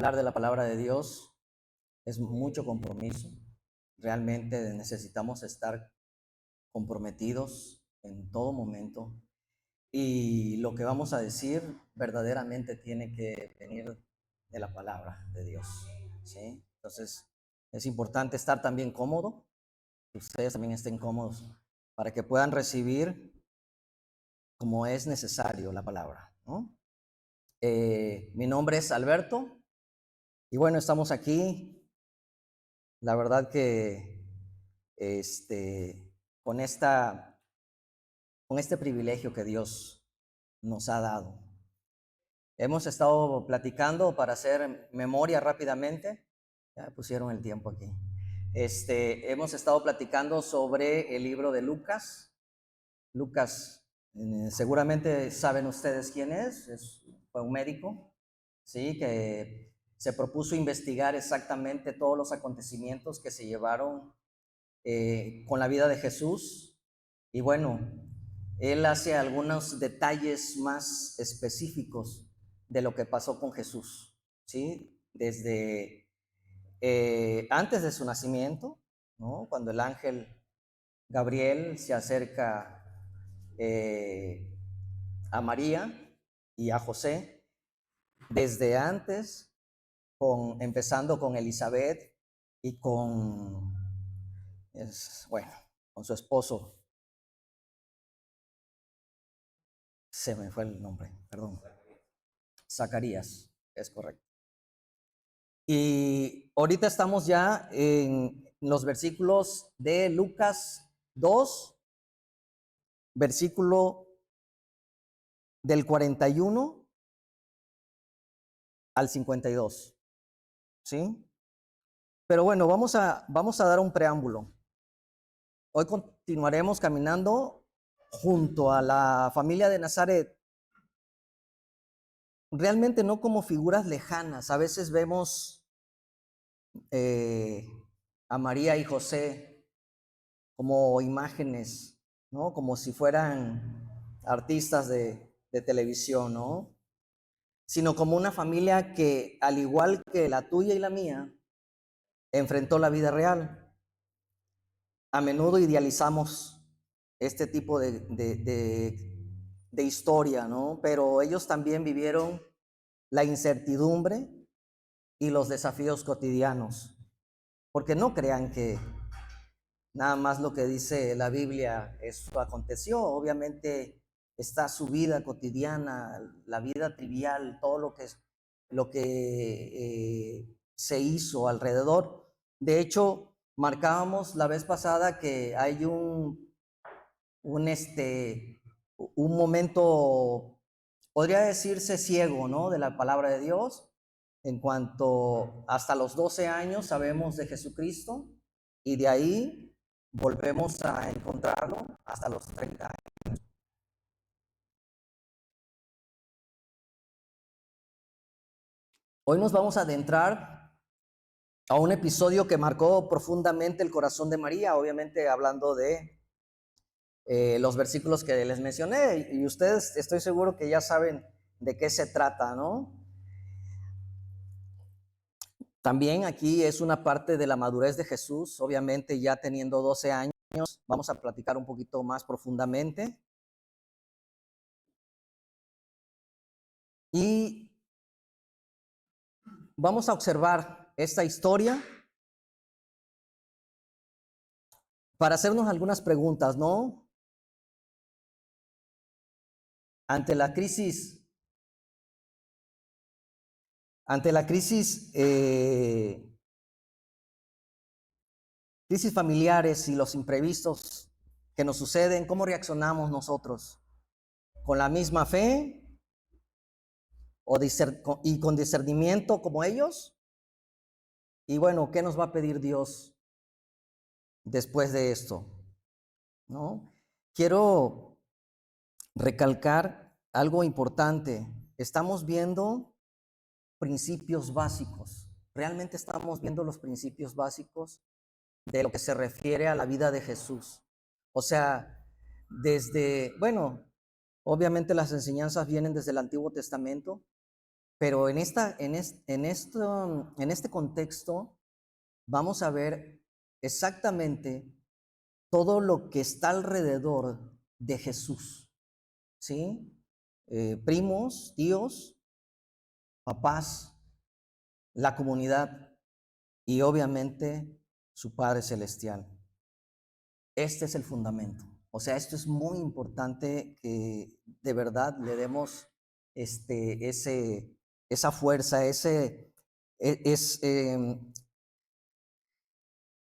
hablar de la palabra de Dios es mucho compromiso. Realmente necesitamos estar comprometidos en todo momento. Y lo que vamos a decir verdaderamente tiene que venir de la palabra de Dios, ¿sí? Entonces, es importante estar también cómodo, que ustedes también estén cómodos para que puedan recibir como es necesario la palabra, ¿no? Mi nombre es Alberto y bueno, estamos aquí. La verdad que con este privilegio que Dios nos ha dado. Hemos estado platicando para hacer memoria rápidamente. Ya pusieron el tiempo aquí. Hemos estado platicando sobre el libro de Lucas. Lucas, seguramente saben ustedes quién fue un médico, ¿sí? Que se propuso investigar exactamente todos los acontecimientos que se llevaron con la vida de Jesús. Y bueno, él hace algunos detalles más específicos de lo que pasó con Jesús, ¿sí? Desde antes de su nacimiento, ¿no? Cuando el ángel Gabriel se acerca a María y a José, desde antes, empezando con Elizabeth y con su esposo, se me fue el nombre, perdón, Zacarías, es correcto. Y ahorita estamos ya en los versículos de Lucas 2, versículo del 41 al 52, ¿sí? Pero bueno, vamos a dar un preámbulo. Hoy continuaremos caminando junto a la familia de Nazaret, realmente no como figuras lejanas. A veces vemos a María y José como imágenes, ¿no? Como si fueran artistas de televisión, ¿no? Sino como una familia que, al igual que la tuya y la mía, enfrentó la vida real. A menudo idealizamos este tipo de historia, ¿no? Pero ellos también vivieron la incertidumbre y los desafíos cotidianos. Porque no crean que nada más lo que dice la Biblia, eso aconteció. Obviamente está su vida cotidiana, la vida trivial, todo lo que se hizo alrededor. De hecho, marcábamos la vez pasada que hay un momento, podría decirse ciego, ¿no? De la palabra de Dios, en cuanto hasta los 12 años sabemos de Jesucristo y de ahí volvemos a encontrarlo hasta los 30 años. Hoy nos vamos a adentrar a un episodio que marcó profundamente el corazón de María, obviamente hablando de los versículos que les mencioné, y ustedes estoy seguro que ya saben de qué se trata, ¿no? También aquí es una parte de la madurez de Jesús, obviamente ya teniendo 12 años, vamos a platicar un poquito más profundamente. Y vamos a observar esta historia para hacernos algunas preguntas, ¿no? Ante la crisis, crisis familiares y los imprevistos que nos suceden, ¿cómo reaccionamos nosotros? ¿Con la misma fe y con discernimiento como ellos? Y bueno, ¿qué nos va a pedir Dios después de esto? ¿No? Quiero recalcar algo importante. Estamos viendo principios básicos. Realmente estamos viendo los principios básicos de lo que se refiere a la vida de Jesús. O sea, obviamente las enseñanzas vienen desde el Antiguo Testamento, Pero en este contexto vamos a ver exactamente todo lo que está alrededor de Jesús, ¿sí? Primos, tíos, papás, la comunidad y obviamente su Padre Celestial. Este es el fundamento. O sea, esto es muy importante que de verdad le demos esa fuerza,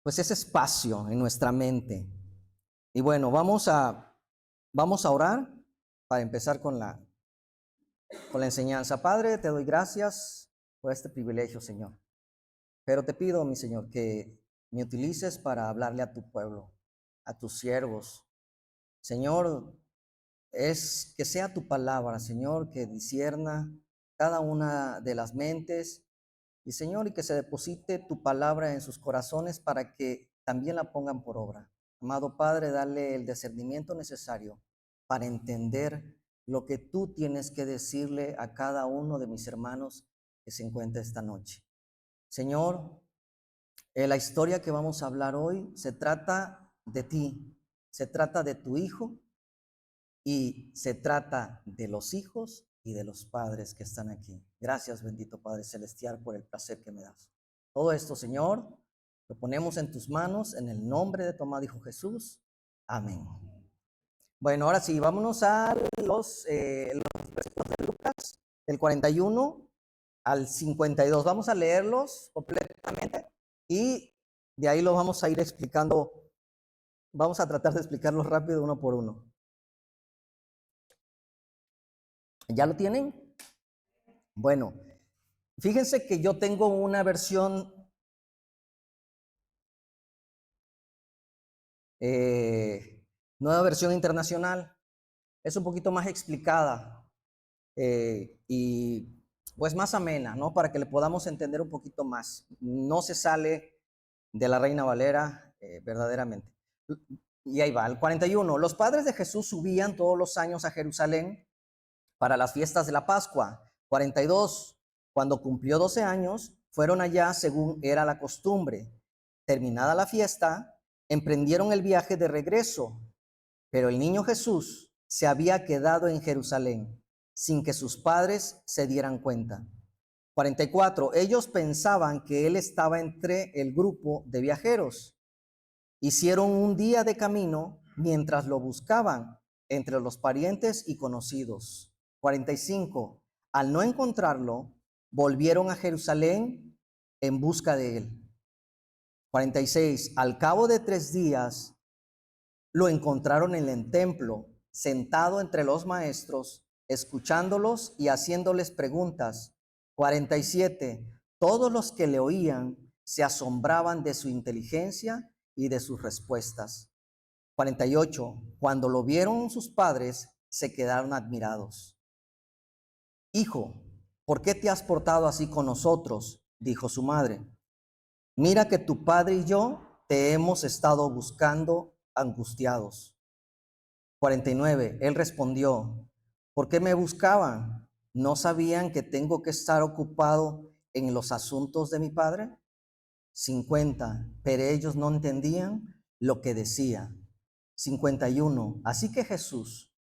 pues ese espacio en nuestra mente. Y bueno, vamos a orar para empezar con la enseñanza. Padre, te doy gracias por este privilegio, Señor. Pero te pido, mi Señor, que me utilices para hablarle a tu pueblo, a tus siervos. Señor, es que sea tu palabra, Señor, que discierna cada una de las mentes y, Señor, y que se deposite tu palabra en sus corazones para que también la pongan por obra. Amado Padre, dale el discernimiento necesario para entender lo que tú tienes que decirle a cada uno de mis hermanos que se encuentra esta noche. Señor, la historia que vamos a hablar hoy se trata de ti, se trata de tu Hijo y se trata de los hijos y de los padres que están aquí. Gracias, bendito Padre Celestial, por el placer que me das. Todo esto, Señor, lo ponemos en tus manos en el nombre de tu amado Hijo Jesús. Amén. Bueno, ahora sí, vámonos a los versículos de Lucas, del 41 al 52. Vamos a leerlos completamente y de ahí lo vamos a ir explicando. Vamos a tratar de explicarlos rápido uno por uno. ¿Ya lo tienen? Bueno, fíjense que yo tengo una versión nueva versión internacional. Es un poquito más explicada y pues más amena, ¿no? Para que le podamos entender un poquito más. No se sale de la Reina Valera verdaderamente. Y ahí va, el 41. Los padres de Jesús subían todos los años a Jerusalén para las fiestas de la Pascua. 42. Cuando cumplió 12 años, fueron allá según era la costumbre. Terminada la fiesta, emprendieron el viaje de regreso, pero el niño Jesús se había quedado en Jerusalén sin que sus padres se dieran cuenta. 44. Ellos pensaban que él estaba entre el grupo de viajeros. Hicieron un día de camino mientras lo buscaban entre los parientes y conocidos. 45. Al no encontrarlo, volvieron a Jerusalén en busca de él. 46. Al cabo de 3 días, lo encontraron en el templo, sentado entre los maestros, escuchándolos y haciéndoles preguntas. 47. Todos los que le oían se asombraban de su inteligencia y de sus respuestas. 48. Cuando lo vieron sus padres, se quedaron admirados. Hijo, ¿por qué te has portado así con nosotros?, dijo su madre. Mira que tu padre y yo te hemos estado buscando angustiados. 49. Él respondió, ¿por qué me buscaban? ¿No sabían que tengo que estar ocupado en los asuntos de mi padre? 50. Pero ellos no entendían lo que decía. 51. Así que Jesús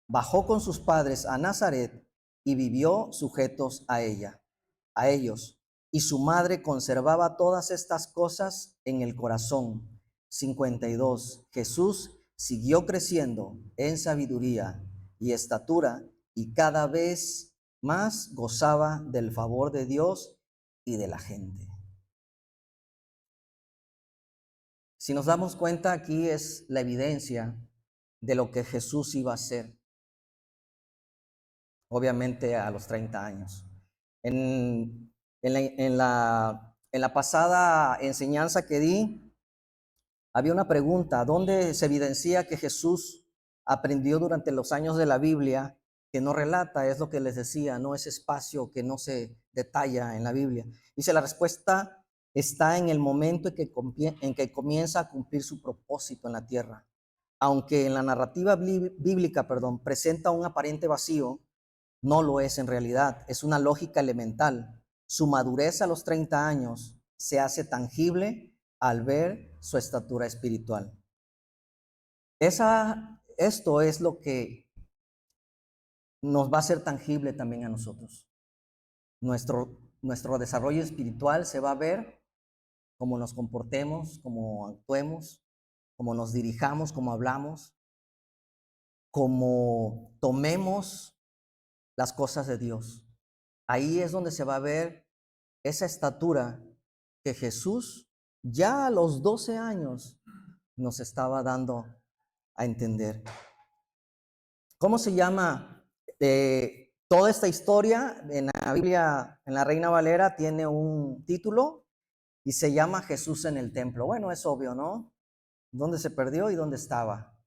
bajó con sus padres a Nazaret y vivió sujetos a ellos. Y su madre conservaba todas estas cosas en el corazón. 52. Jesús siguió creciendo en sabiduría y estatura y cada vez más gozaba del favor de Dios y de la gente. Si nos damos cuenta, aquí es la evidencia de lo que Jesús iba a hacer, obviamente a los 30 años. En la pasada enseñanza que di, había una pregunta: ¿dónde se evidencia que Jesús aprendió durante los años de la Biblia que no relata? Es lo que les decía, no es espacio que no se detalla en la Biblia. Dice, la respuesta está en el momento en que comienza a cumplir su propósito en la tierra. Aunque en la narrativa bíblica, presenta un aparente vacío, No lo es en realidad, es una lógica elemental. Su madurez a los 30 años se hace tangible al ver su estatura espiritual. Esto es lo que nos va a hacer tangible también a nosotros. Nuestro desarrollo espiritual se va a ver cómo nos comportemos, cómo actuemos, cómo nos dirijamos, cómo hablamos, cómo tomemos las cosas de Dios. Ahí es donde se va a ver esa estatura que Jesús ya a los 12 años nos estaba dando a entender. ¿Cómo se llama? Toda esta historia en la Biblia, en la Reina Valera, tiene un título y se llama Jesús en el templo. Bueno, es obvio, ¿no? ¿Dónde se perdió y dónde estaba?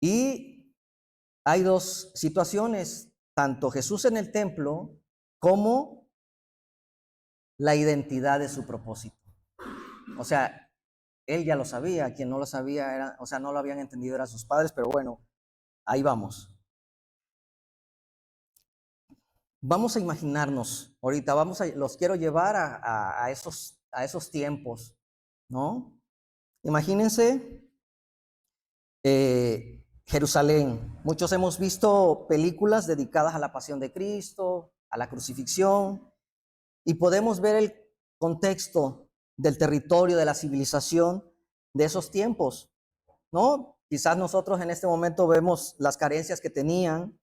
Y hay dos situaciones, tanto Jesús en el templo como la identidad de su propósito. O sea, él ya lo sabía, quien no lo sabía era, o sea, no lo habían entendido eran sus padres, pero bueno, ahí vamos. Vamos a imaginarnos, ahorita los quiero llevar a esos tiempos, ¿no? Imagínense Jerusalén. Muchos hemos visto películas dedicadas a la pasión de Cristo, a la crucifixión, y podemos ver el contexto del territorio, de la civilización de esos tiempos, ¿no? Quizás nosotros en este momento vemos las carencias que tenían.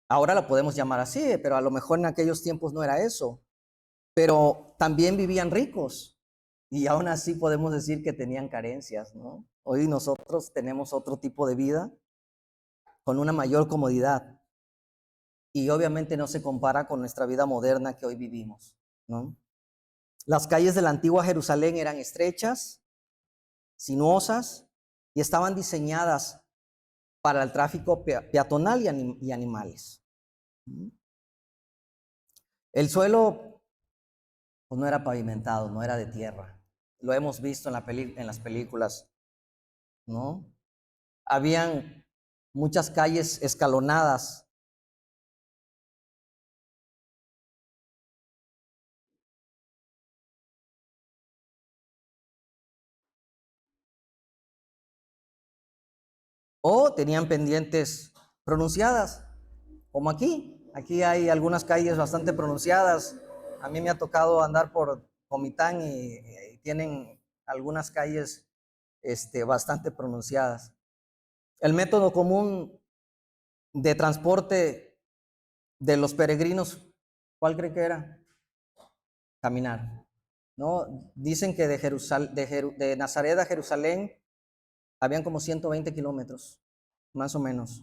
Ahora lo podemos llamar así, pero a lo mejor en aquellos tiempos no era eso. Pero también vivían ricos y aún así podemos decir que tenían carencias, ¿no? Hoy nosotros tenemos otro tipo de vida con una mayor comodidad y obviamente no se compara con nuestra vida moderna que hoy vivimos, ¿no? Las calles de la antigua Jerusalén eran estrechas, sinuosas y estaban diseñadas para el tráfico peatonal y animales. El suelo pues, no era pavimentado, no era de tierra. Lo hemos visto en las películas, ¿no? Habían muchas calles escalonadas. O tenían pendientes pronunciadas, como aquí. Aquí hay algunas calles bastante pronunciadas. A mí me ha tocado andar por Comitán y tienen algunas calles bastante pronunciadas. El método común de transporte de los peregrinos, ¿cuál cree que era? Caminar, ¿no? Dicen que de Nazaret a Jerusalén habían como 120 kilómetros, más o menos.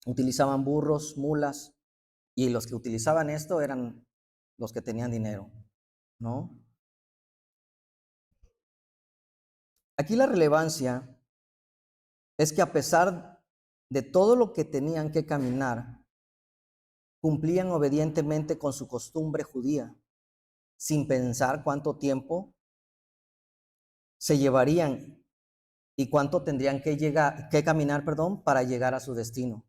Utilizaban burros, mulas, y los que utilizaban esto eran los que tenían dinero, ¿no? Aquí la relevancia es que a pesar de todo lo que tenían que caminar, cumplían obedientemente con su costumbre judía, sin pensar cuánto tiempo se llevarían y cuánto tendrían que caminar, para llegar a su destino.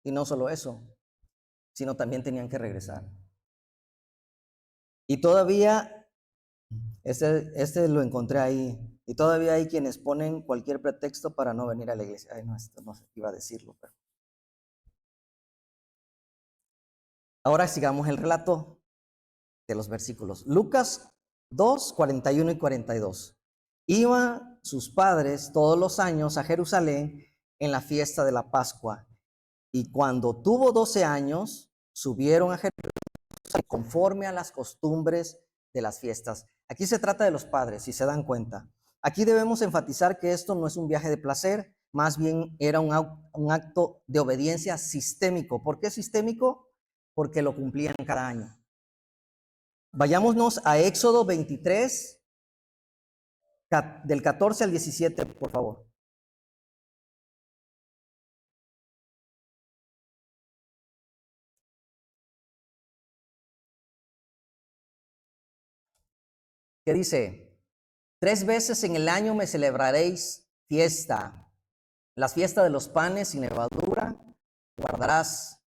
Y no solo eso, sino también tenían que regresar. Y todavía, este lo encontré ahí, y todavía hay quienes ponen cualquier pretexto para no venir a la iglesia. Ay, no, esto no iba a decirlo, pero. Ahora sigamos el relato de los versículos. Lucas 2, 41 y 42. Iban sus padres todos los años a Jerusalén en la fiesta de la Pascua, y cuando tuvo 12 años, subieron a Jerusalén conforme a las costumbres de las fiestas. Aquí se trata de los padres, si se dan cuenta. Aquí debemos enfatizar que esto no es un viaje de placer, más bien era un acto de obediencia sistémico. ¿Por qué sistémico? Porque lo cumplían cada año. Vayámonos a Éxodo 23, del 14 al 17, por favor. ¿Qué dice? 3 veces en el año me celebraréis fiesta, las fiestas de los panes sin levadura, guardarás.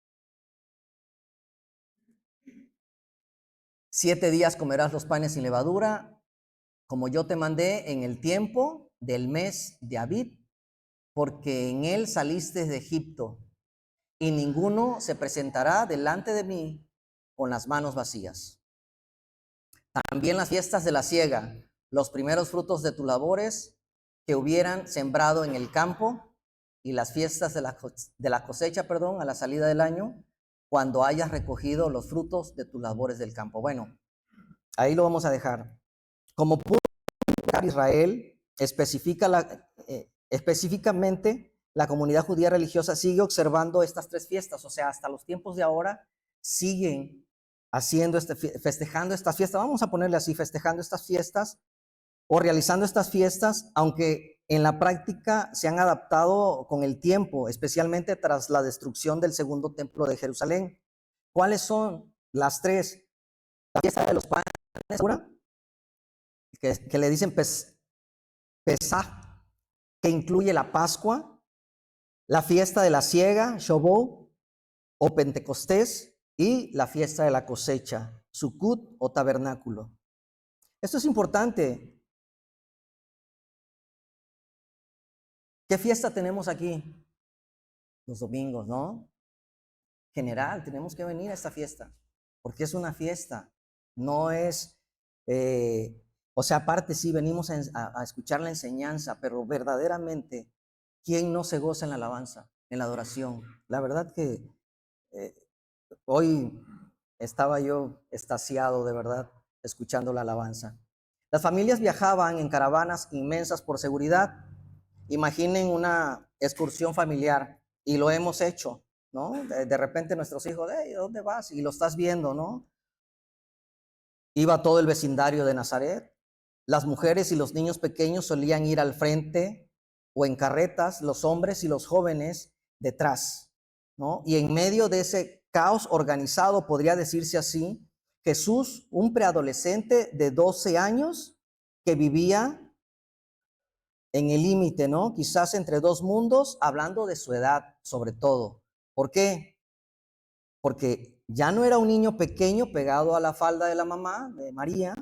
7 días comerás los panes sin levadura, como yo te mandé en el tiempo del mes de Abib, porque en él saliste de Egipto, y ninguno se presentará delante de mí con las manos vacías. También las fiestas de la siega, los primeros frutos de tus labores que hubieran sembrado en el campo, y las fiestas de la cosecha, a la salida del año, cuando hayas recogido los frutos de tus labores del campo. Bueno, ahí lo vamos a dejar. Como pudo Israel, específicamente la comunidad judía religiosa sigue observando estas 3 fiestas, o sea, hasta los tiempos de ahora siguen haciendo festejando estas fiestas, vamos a ponerle así, festejando estas fiestas o realizando estas fiestas, aunque en la práctica se han adaptado con el tiempo, especialmente tras la destrucción del segundo templo de Jerusalén. ¿Cuáles son las 3? La fiesta de los panes, que le dicen Pesaj, que incluye la Pascua, la fiesta de la siega, Shavuot, o Pentecostés, y la fiesta de la cosecha, Sukkot o tabernáculo. Esto es importante. ¿Qué fiesta tenemos aquí? Los domingos, ¿no? General, tenemos que venir a esta fiesta, porque es una fiesta, no es, o sea, aparte sí venimos a escuchar la enseñanza, pero verdaderamente, ¿quién no se goza en la alabanza, en la adoración? La verdad que hoy estaba yo extasiado de verdad escuchando la alabanza. Las familias viajaban en caravanas inmensas por seguridad. Imaginen una excursión familiar, y lo hemos hecho, ¿no? De repente nuestros hijos, hey, ¿dónde vas? Y lo estás viendo, ¿no? Iba todo el vecindario de Nazaret. Las mujeres y los niños pequeños solían ir al frente o en carretas, los hombres y los jóvenes detrás, ¿no? Y en medio de ese caos organizado, podría decirse así, Jesús, un preadolescente de 12 años que vivía en el límite, ¿no? Quizás entre 2 mundos, hablando de su edad sobre todo. ¿Por qué? Porque ya no era un niño pequeño pegado a la falda de la mamá, de María,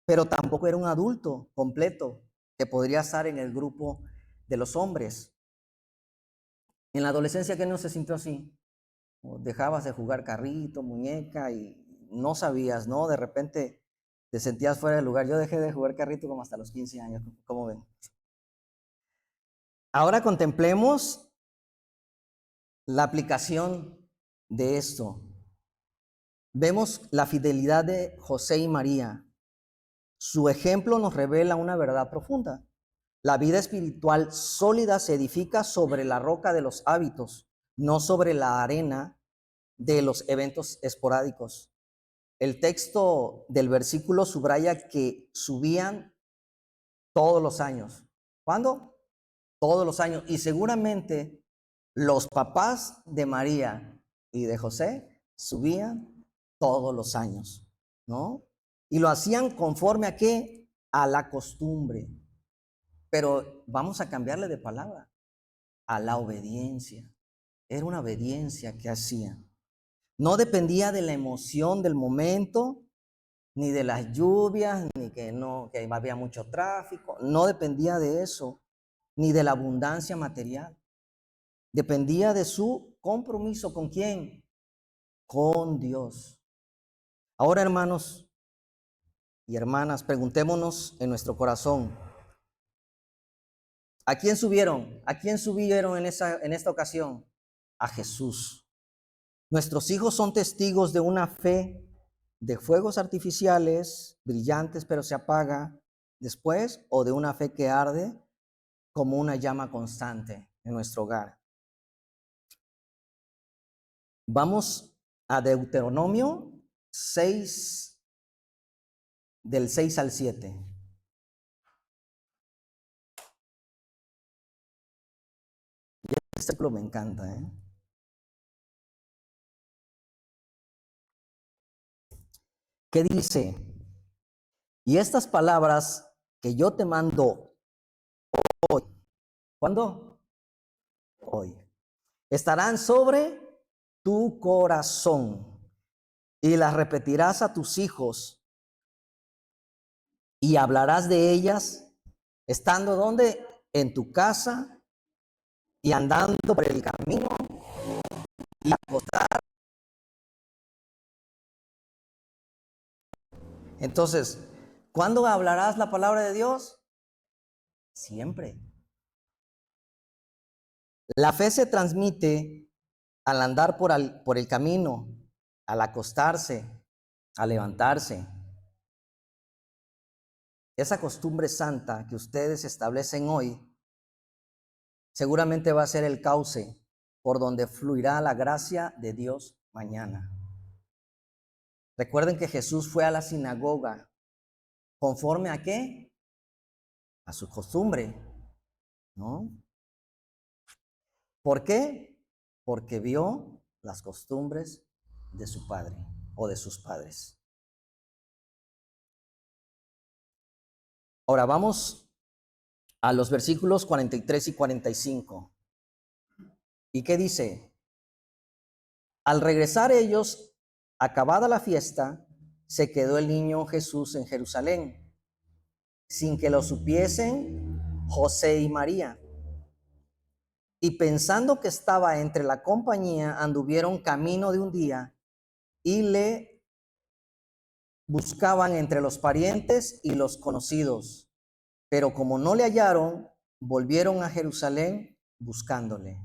pero tampoco era un adulto completo que podría estar en el grupo de los hombres. En la adolescencia, ¿qué no se sintió así? O dejabas de jugar carrito, muñeca y no sabías, ¿no? De repente te sentías fuera del lugar. Yo dejé de jugar carrito como hasta los 15 años, ¿cómo ven? Ahora contemplemos la aplicación de esto. Vemos la fidelidad de José y María. Su ejemplo nos revela una verdad profunda. La vida espiritual sólida se edifica sobre la roca de los hábitos, no sobre la arena de los eventos esporádicos. El texto del versículo subraya que subían todos los años. ¿Cuándo? Todos los años. Y seguramente los papás de María y de José subían todos los años, ¿no? Y lo hacían conforme a qué? A la costumbre. Pero vamos a cambiarle de palabra, a la obediencia. Era una obediencia que hacían. No dependía de la emoción del momento, ni de las lluvias, ni que había mucho tráfico. No dependía de eso, ni de la abundancia material. Dependía de su compromiso. ¿Con quién? Con Dios. Ahora, hermanos y hermanas, preguntémonos en nuestro corazón, ¿a quién subieron? ¿A quién subieron en esta ocasión? A Jesús. Nuestros hijos son testigos de una fe de fuegos artificiales, brillantes pero se apaga después, o de una fe que arde como una llama constante en nuestro hogar. Vamos a Deuteronomio 6, del 6 al 7. Este versículo me encanta, ¿eh? ¿Qué dice? Y estas palabras que yo te mando hoy. ¿Cuándo? Hoy. estarán sobre tu corazón y las repetirás a tus hijos y hablarás de ellas estando donde en tu casa y andando por el camino y acostar. Entonces, ¿cuándo hablarás la palabra de Dios? Siempre. La fe se transmite al andar por el camino, al acostarse, al levantarse. Esa costumbre santa que ustedes establecen hoy seguramente va a ser el cauce por donde fluirá la gracia de Dios mañana. Recuerden que Jesús fue a la sinagoga. ¿Conforme a qué? A su costumbre, ¿no? ¿Por qué? Porque vio las costumbres de su padre o de sus padres. Ahora vamos a los versículos 43 y 45. ¿Y qué dice? Al regresar ellos, acabada la fiesta, se quedó el niño Jesús en Jerusalén, sin que lo supiesen José y María. Y pensando que estaba entre la compañía, anduvieron camino de un día y le buscaban entre los parientes y los conocidos. Pero como no le hallaron, volvieron a Jerusalén buscándole.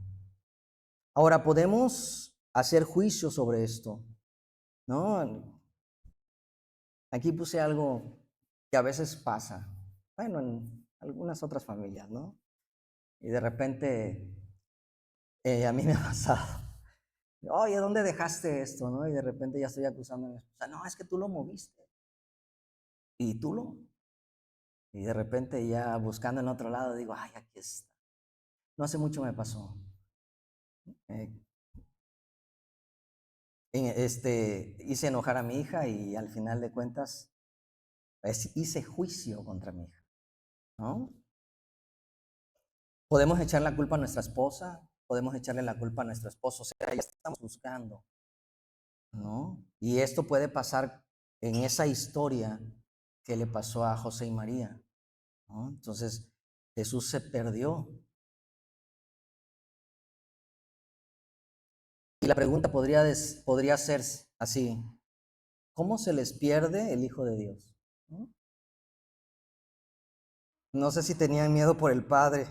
Ahora podemos hacer juicio sobre esto, ¿no? Aquí puse algo que a veces pasa, bueno, en algunas otras familias, ¿no? Y de repente a mí me ha pasado. Oye, ¿dónde dejaste esto? ¿No? Y de repente ya estoy acusando a mi esposa. No, es que tú lo moviste. ¿Y tú lo? Y de repente ya buscando en otro lado digo, ay, aquí está. No hace mucho me pasó. Eh, hice enojar a mi hija y al final de cuentas hice juicio contra mi hija, ¿no? Podemos echar la culpa a nuestra esposa, podemos echarle la culpa a nuestro esposo, o sea, ya estamos buscando, ¿no? Y esto puede pasar en esa historia que le pasó a José y María, ¿no? Entonces, Jesús se perdió. Y la pregunta podría ser así, ¿cómo se les pierde el Hijo de Dios? ¿No? No sé si tenían miedo por el Padre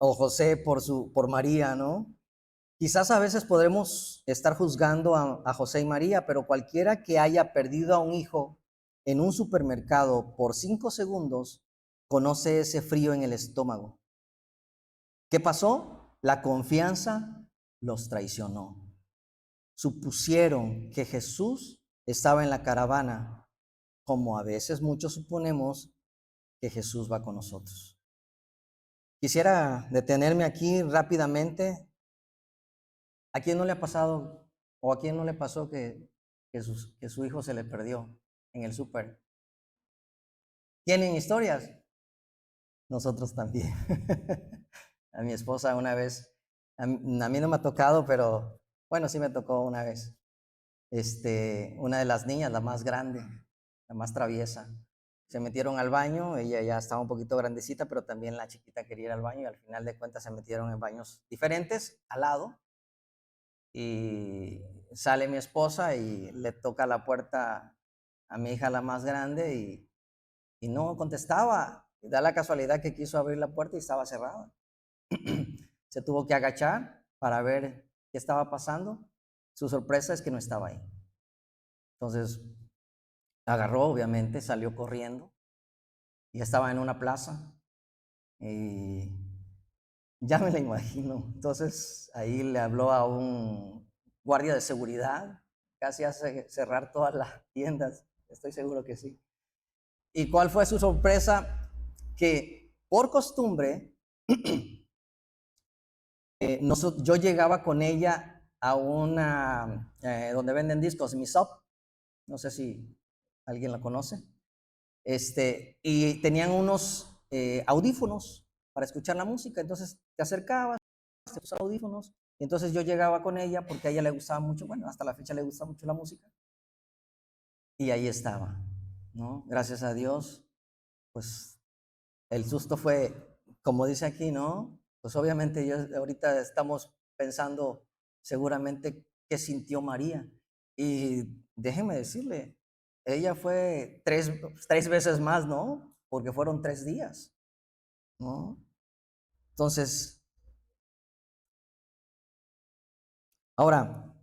o José por María, ¿no? Quizás a veces podremos estar juzgando a José y María, pero cualquiera que haya perdido a un hijo en un supermercado por 5 segundos conoce ese frío en el estómago. ¿Qué pasó? La confianza los traicionó. Supusieron que Jesús estaba en la caravana, como a veces muchos suponemos que Jesús va con nosotros. Quisiera detenerme aquí rápidamente. ¿A quién no le ha pasado o a quién no le pasó que su hijo se le perdió en el súper? ¿Tienen historias? Nosotros también. A mi esposa una vez, a mí no me ha tocado, pero bueno, sí me tocó una vez. Una de las niñas, la más grande, la más traviesa, se metieron al baño, ella ya estaba un poquito grandecita, pero también la chiquita quería ir al baño y al final de cuentas se metieron en baños diferentes al lado y sale mi esposa y le toca la puerta a mi hija la más grande y no contestaba. Y da la casualidad que quiso abrir la puerta y estaba cerrada. Se tuvo que agachar para ver qué estaba pasando. Su sorpresa es que no estaba ahí. Entonces agarró, obviamente, salió corriendo y estaba en una plaza y ya me la imagino. Entonces ahí le habló a un guardia de seguridad, casi hace cerrar todas las tiendas, estoy seguro que sí. ¿Y cuál fue su sorpresa? Que por costumbre, yo llegaba con ella a una, donde venden discos, Mi Shop, no sé si alguien la conoce, y tenían unos audífonos para escuchar la música, entonces te acercabas, tus audífonos Y entonces yo llegaba con ella porque a ella le gustaba mucho, bueno, hasta la fecha le gusta mucho la música. Y ahí estaba, ¿no? Gracias a Dios, pues el susto fue, como dice aquí, ¿no? Pues obviamente ahorita estamos pensando seguramente qué sintió María. Y déjeme decirle, ella fue tres veces más, ¿no? Porque fueron 3 días, ¿no? Entonces, ahora,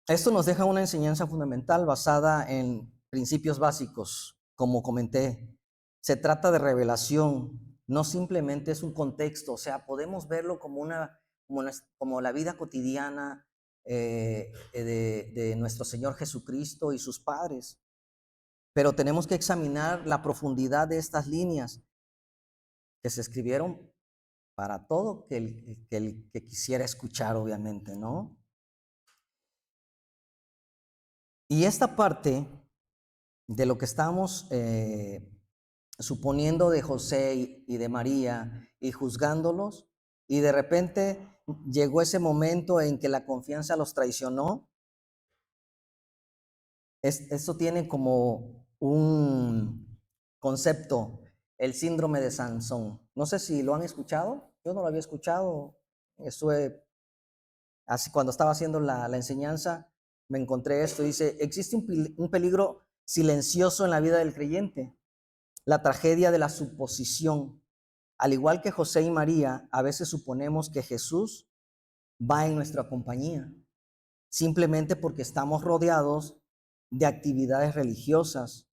esto nos deja una enseñanza fundamental basada en principios básicos, como comenté. Se trata de revelación, no simplemente es un contexto, o sea, podemos verlo como la vida cotidiana de nuestro Señor Jesucristo y sus padres, pero tenemos que examinar la profundidad de estas líneas que se escribieron para todo que quisiera escuchar, obviamente, ¿no? Y esta parte de lo que estamos suponiendo de José y de María y juzgándolos, y de repente llegó ese momento en que la confianza los traicionó. Esto tiene como un concepto, el síndrome de Sansón. No sé si lo han escuchado, yo no lo había escuchado. Estuve, así cuando estaba haciendo la enseñanza, me encontré esto. Dice, existe un peligro silencioso en la vida del creyente, la tragedia de la suposición. Al igual que José y María, a veces suponemos que Jesús va en nuestra compañía, simplemente porque estamos rodeados de actividades religiosas,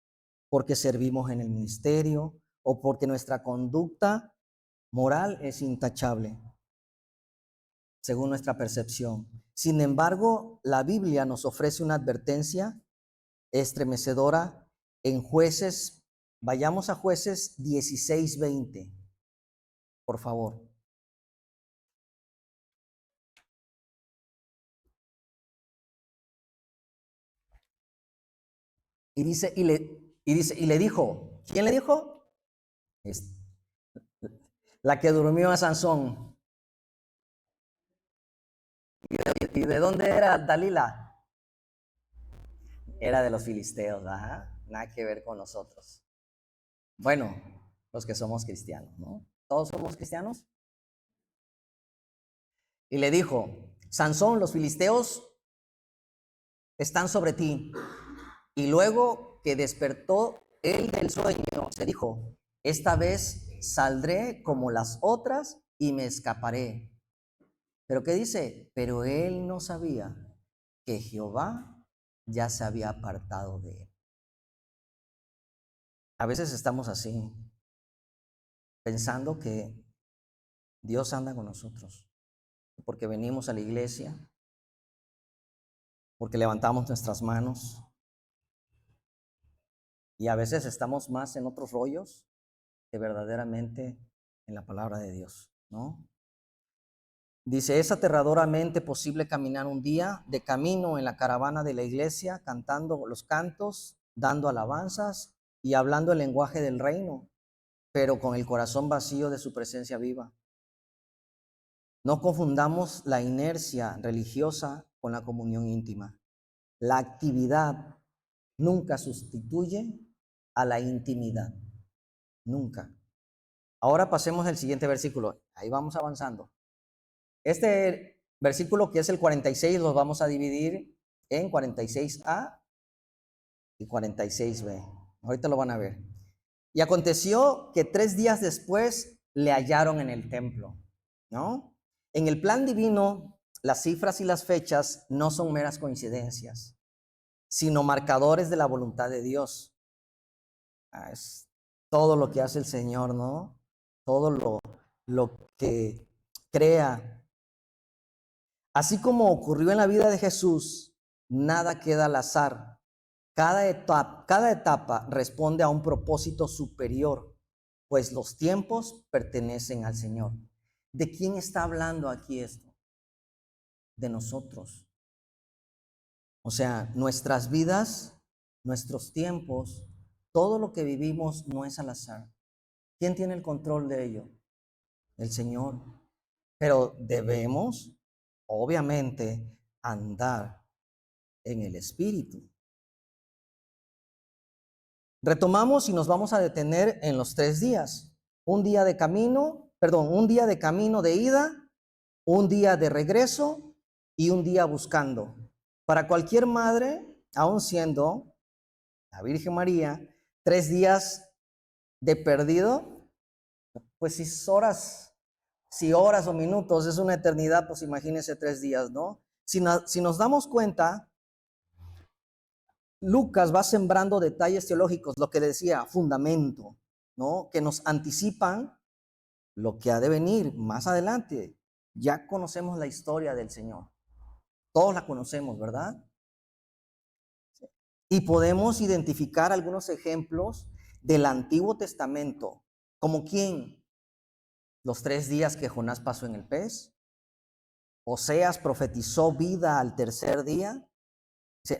porque servimos en el ministerio o porque nuestra conducta moral es intachable, según nuestra percepción. Sin embargo, la Biblia nos ofrece una advertencia estremecedora en Jueces. Vayamos a Jueces 16:20, por favor. Y le dijo, ¿quién le dijo? Es la que durmió a Sansón. ¿Y de dónde era Dalila? Era de los filisteos, ajá. Nada que ver con nosotros. Bueno, los que somos cristianos, ¿no? ¿Todos somos cristianos? Y le dijo, Sansón, los filisteos están sobre ti. Y luego que despertó él del sueño, se dijo, esta vez saldré como las otras y me escaparé. Pero ¿qué dice? Pero él no sabía que Jehová ya se había apartado de él. A veces estamos así, pensando que Dios anda con nosotros, porque venimos a la iglesia, porque levantamos nuestras manos, y a veces estamos más en otros rollos que verdaderamente en la palabra de Dios, ¿no? Dice, es aterradoramente posible caminar un día de camino en la caravana de la iglesia, cantando los cantos, dando alabanzas y hablando el lenguaje del reino, pero con el corazón vacío de su presencia viva. No confundamos la inercia religiosa con la comunión íntima. La actividad nunca sustituye a la intimidad, nunca. Ahora pasemos al siguiente versículo, ahí vamos avanzando. Este versículo, que es el 46, los vamos a dividir en 46a y 46b. Ahorita lo van a ver. Y aconteció que 3 días después le hallaron en el templo, ¿no? En el plan divino, las cifras y las fechas no son meras coincidencias, sino marcadores de la voluntad de Dios. Es todo lo que hace el Señor, ¿no? Todo lo que crea. Así como ocurrió en la vida de Jesús, nada queda al azar. Cada etapa responde a un propósito superior, pues los tiempos pertenecen al Señor. ¿De quién está hablando aquí esto? De nosotros. O sea, nuestras vidas, nuestros tiempos, todo lo que vivimos no es al azar. ¿Quién tiene el control de ello? El Señor. Pero debemos, obviamente, andar en el Espíritu. Retomamos y nos vamos a detener en los 3 días. Un día de camino de ida, un día de regreso y un día buscando. Para cualquier madre, aun siendo la Virgen María, 3 días de perdido, pues si horas o minutos es una eternidad, pues imagínense 3 días, ¿no? Si nos damos cuenta, Lucas va sembrando detalles teológicos, lo que decía, fundamento, ¿no? Que nos anticipan lo que ha de venir más adelante. Ya conocemos la historia del Señor. Todos la conocemos, ¿verdad? Y podemos identificar algunos ejemplos del Antiguo Testamento. ¿Como quién? Los 3 días que Jonás pasó en el pez. Oseas profetizó vida al tercer día.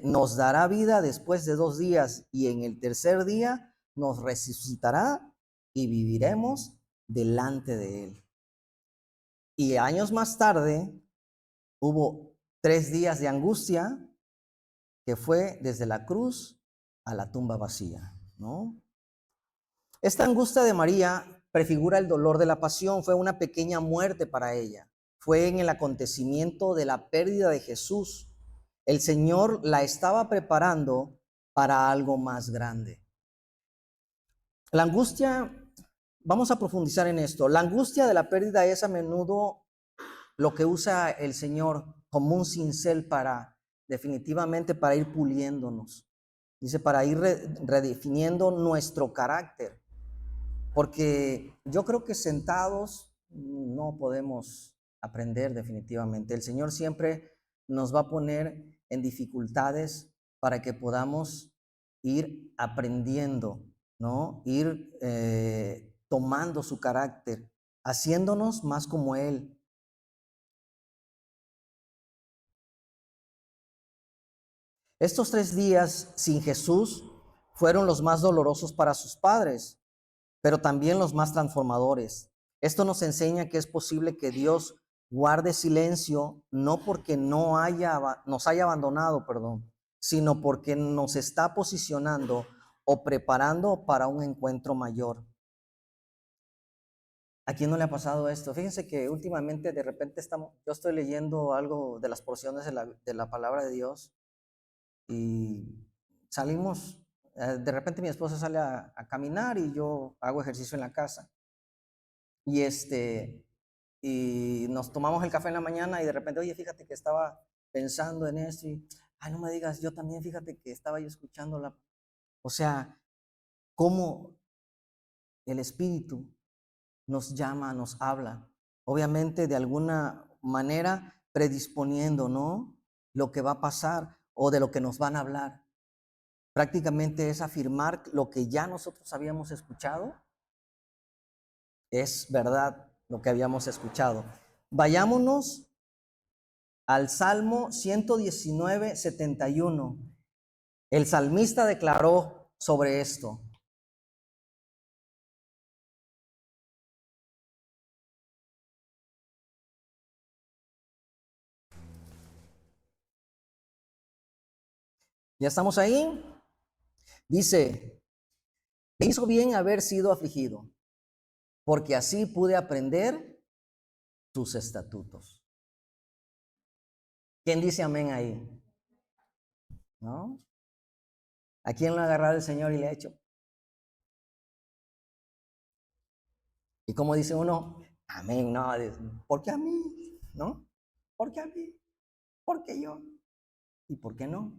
Nos dará vida después de 2 días y en el tercer día nos resucitará y viviremos delante de él. Y años más tarde hubo 3 días de angustia, que fue desde la cruz a la tumba vacía, ¿no? Esta angustia de María prefigura el dolor de la pasión, fue una pequeña muerte para ella. Fue en el acontecimiento de la pérdida de Jesús. El Señor la estaba preparando para algo más grande. La angustia, vamos a profundizar en esto. La angustia de la pérdida es a menudo lo que usa el Señor como un cincel definitivamente para ir puliéndonos. Dice, para ir redefiniendo nuestro carácter. Porque yo creo que sentados no podemos aprender definitivamente. El Señor siempre nos va a poner en dificultades para que podamos ir aprendiendo, ¿no? Ir tomando su carácter, haciéndonos más como Él. Estos 3 días sin Jesús fueron los más dolorosos para sus padres, pero también los más transformadores. Esto nos enseña que es posible que Dios guarde silencio, no porque nos haya abandonado, sino porque nos está posicionando o preparando para un encuentro mayor. ¿A quién no le ha pasado esto? Fíjense que últimamente de repente yo estoy leyendo algo de las porciones de la palabra de Dios y salimos, de repente mi esposa sale a caminar y yo hago ejercicio en la casa. Y y nos tomamos el café en la mañana y de repente, oye, fíjate que estaba pensando en esto y, ay, no me digas, yo también, fíjate que estaba yo escuchándola. O sea, cómo el Espíritu nos llama, nos habla, obviamente de alguna manera predisponiendo, ¿no? Lo que va a pasar o de lo que nos van a hablar. Prácticamente es afirmar lo que ya nosotros habíamos escuchado. Es verdad lo que habíamos escuchado. Vayámonos al Salmo 119, 71. El salmista declaró sobre esto. ¿Ya estamos ahí? Dice, me hizo bien haber sido afligido, porque así pude aprender tus estatutos. ¿Quién dice amén ahí? ¿No? ¿A quién lo ha agarrado el Señor y le ha hecho? Y como dice uno, amén, no, ¿por qué a mí? ¿No? ¿Por qué a mí? ¿Por qué yo? ¿Y por qué no?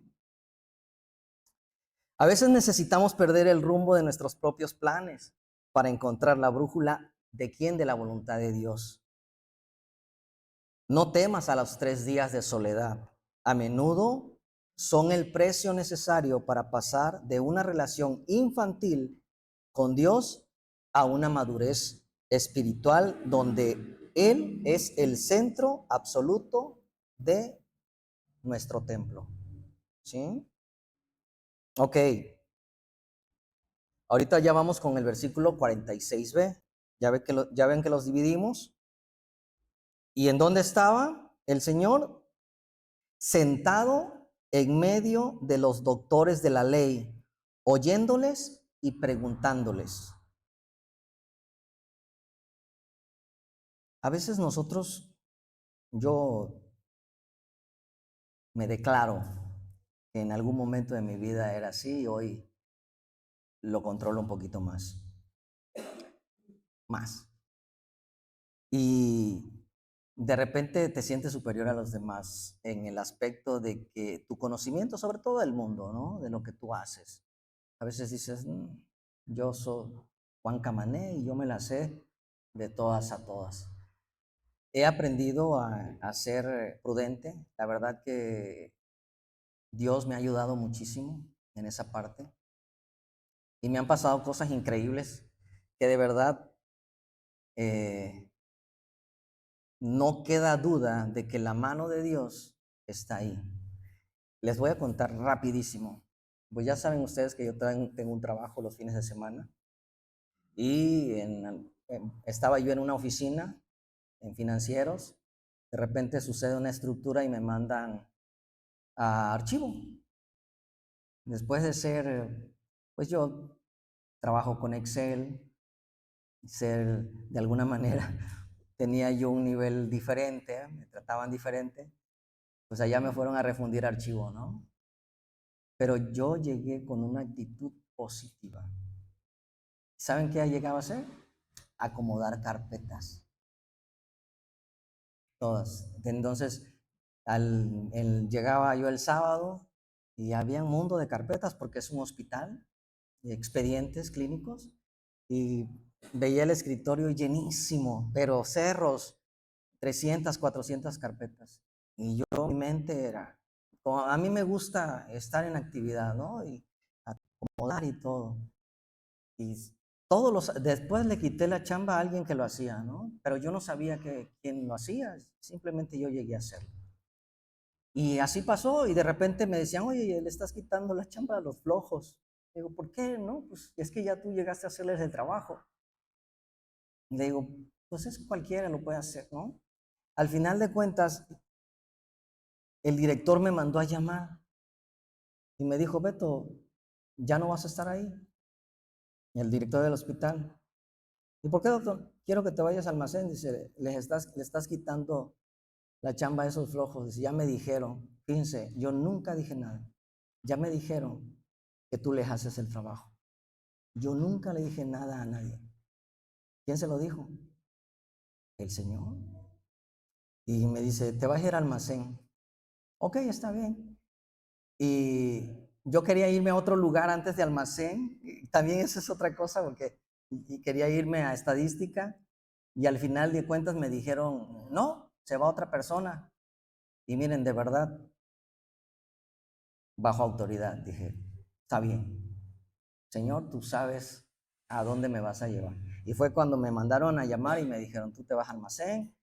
A veces necesitamos perder el rumbo de nuestros propios planes para encontrar la brújula de quién, de la voluntad de Dios. No temas a los 3 días de soledad. A menudo son el precio necesario para pasar de una relación infantil con Dios a una madurez espiritual donde Él es el centro absoluto de nuestro templo. ¿Sí? Ok. Ahorita ya vamos con el versículo 46b. Ya ven que los dividimos. ¿Y en dónde estaba el Señor? Sentado en medio de los doctores de la ley, oyéndoles y preguntándoles. A veces yo me declaro que en algún momento de mi vida era así y hoy lo controlo un poquito más. Y de repente te sientes superior a los demás en el aspecto de que tu conocimiento, sobre todo del mundo, ¿no? De lo que tú haces. A veces dices, yo soy Juan Camané y yo me la sé de todas a todas. He aprendido a ser prudente. La verdad que Dios me ha ayudado muchísimo en esa parte. Y me han pasado cosas increíbles que de verdad no queda duda de que la mano de Dios está ahí. Les voy a contar rapidísimo. Pues ya saben ustedes que yo tengo un trabajo los fines de semana y estaba yo en una oficina en financieros. De repente sucede una estructura y me mandan a archivo. Después de ser, pues yo trabajo con Excel, ser de alguna manera, tenía yo un nivel diferente, me trataban diferente, pues allá me fueron a refundir archivo, ¿no? Pero yo llegué con una actitud positiva. ¿Saben qué llegaba a hacer? Acomodar carpetas, todas. Entonces, llegaba yo el sábado y había un mundo de carpetas porque es un hospital, de expedientes clínicos, y veía el escritorio llenísimo, pero cerros, 300, 400 carpetas. Y yo, mi mente era, a mí me gusta estar en actividad, ¿no? Y acomodar y todo. Y después le quité la chamba a alguien que lo hacía, ¿no? Pero yo no sabía quién lo hacía, simplemente yo llegué a hacerlo. Y así pasó, y de repente me decían, oye, le estás quitando la chamba a los flojos. Digo, ¿por qué? No, pues es que ya tú llegaste a hacerles el trabajo. Le digo, pues es cualquiera lo puede hacer, ¿no? Al final de cuentas, el director me mandó a llamar y me dijo, Beto, ya no vas a estar ahí. El director del hospital. ¿Y por qué, doctor? Quiero que te vayas al almacén. Dice, le estás quitando la chamba a esos flojos. Dice, ya me dijeron, fíjense, yo nunca dije nada. Ya me dijeron que tú les haces el trabajo. Yo nunca le dije nada a nadie. ¿Quién se lo dijo? El Señor. Y me dice, te vas a ir al almacén. Ok, está bien. Y yo quería irme a otro lugar antes de almacén. Y también eso es otra cosa porque quería irme a estadística. Y al final de cuentas me dijeron, no, se va otra persona. Y miren, de verdad, bajo autoridad, dije, está bien, Señor, tú sabes a dónde me vas a llevar. Y fue cuando me mandaron a llamar y me dijeron, tú te vas al almacén,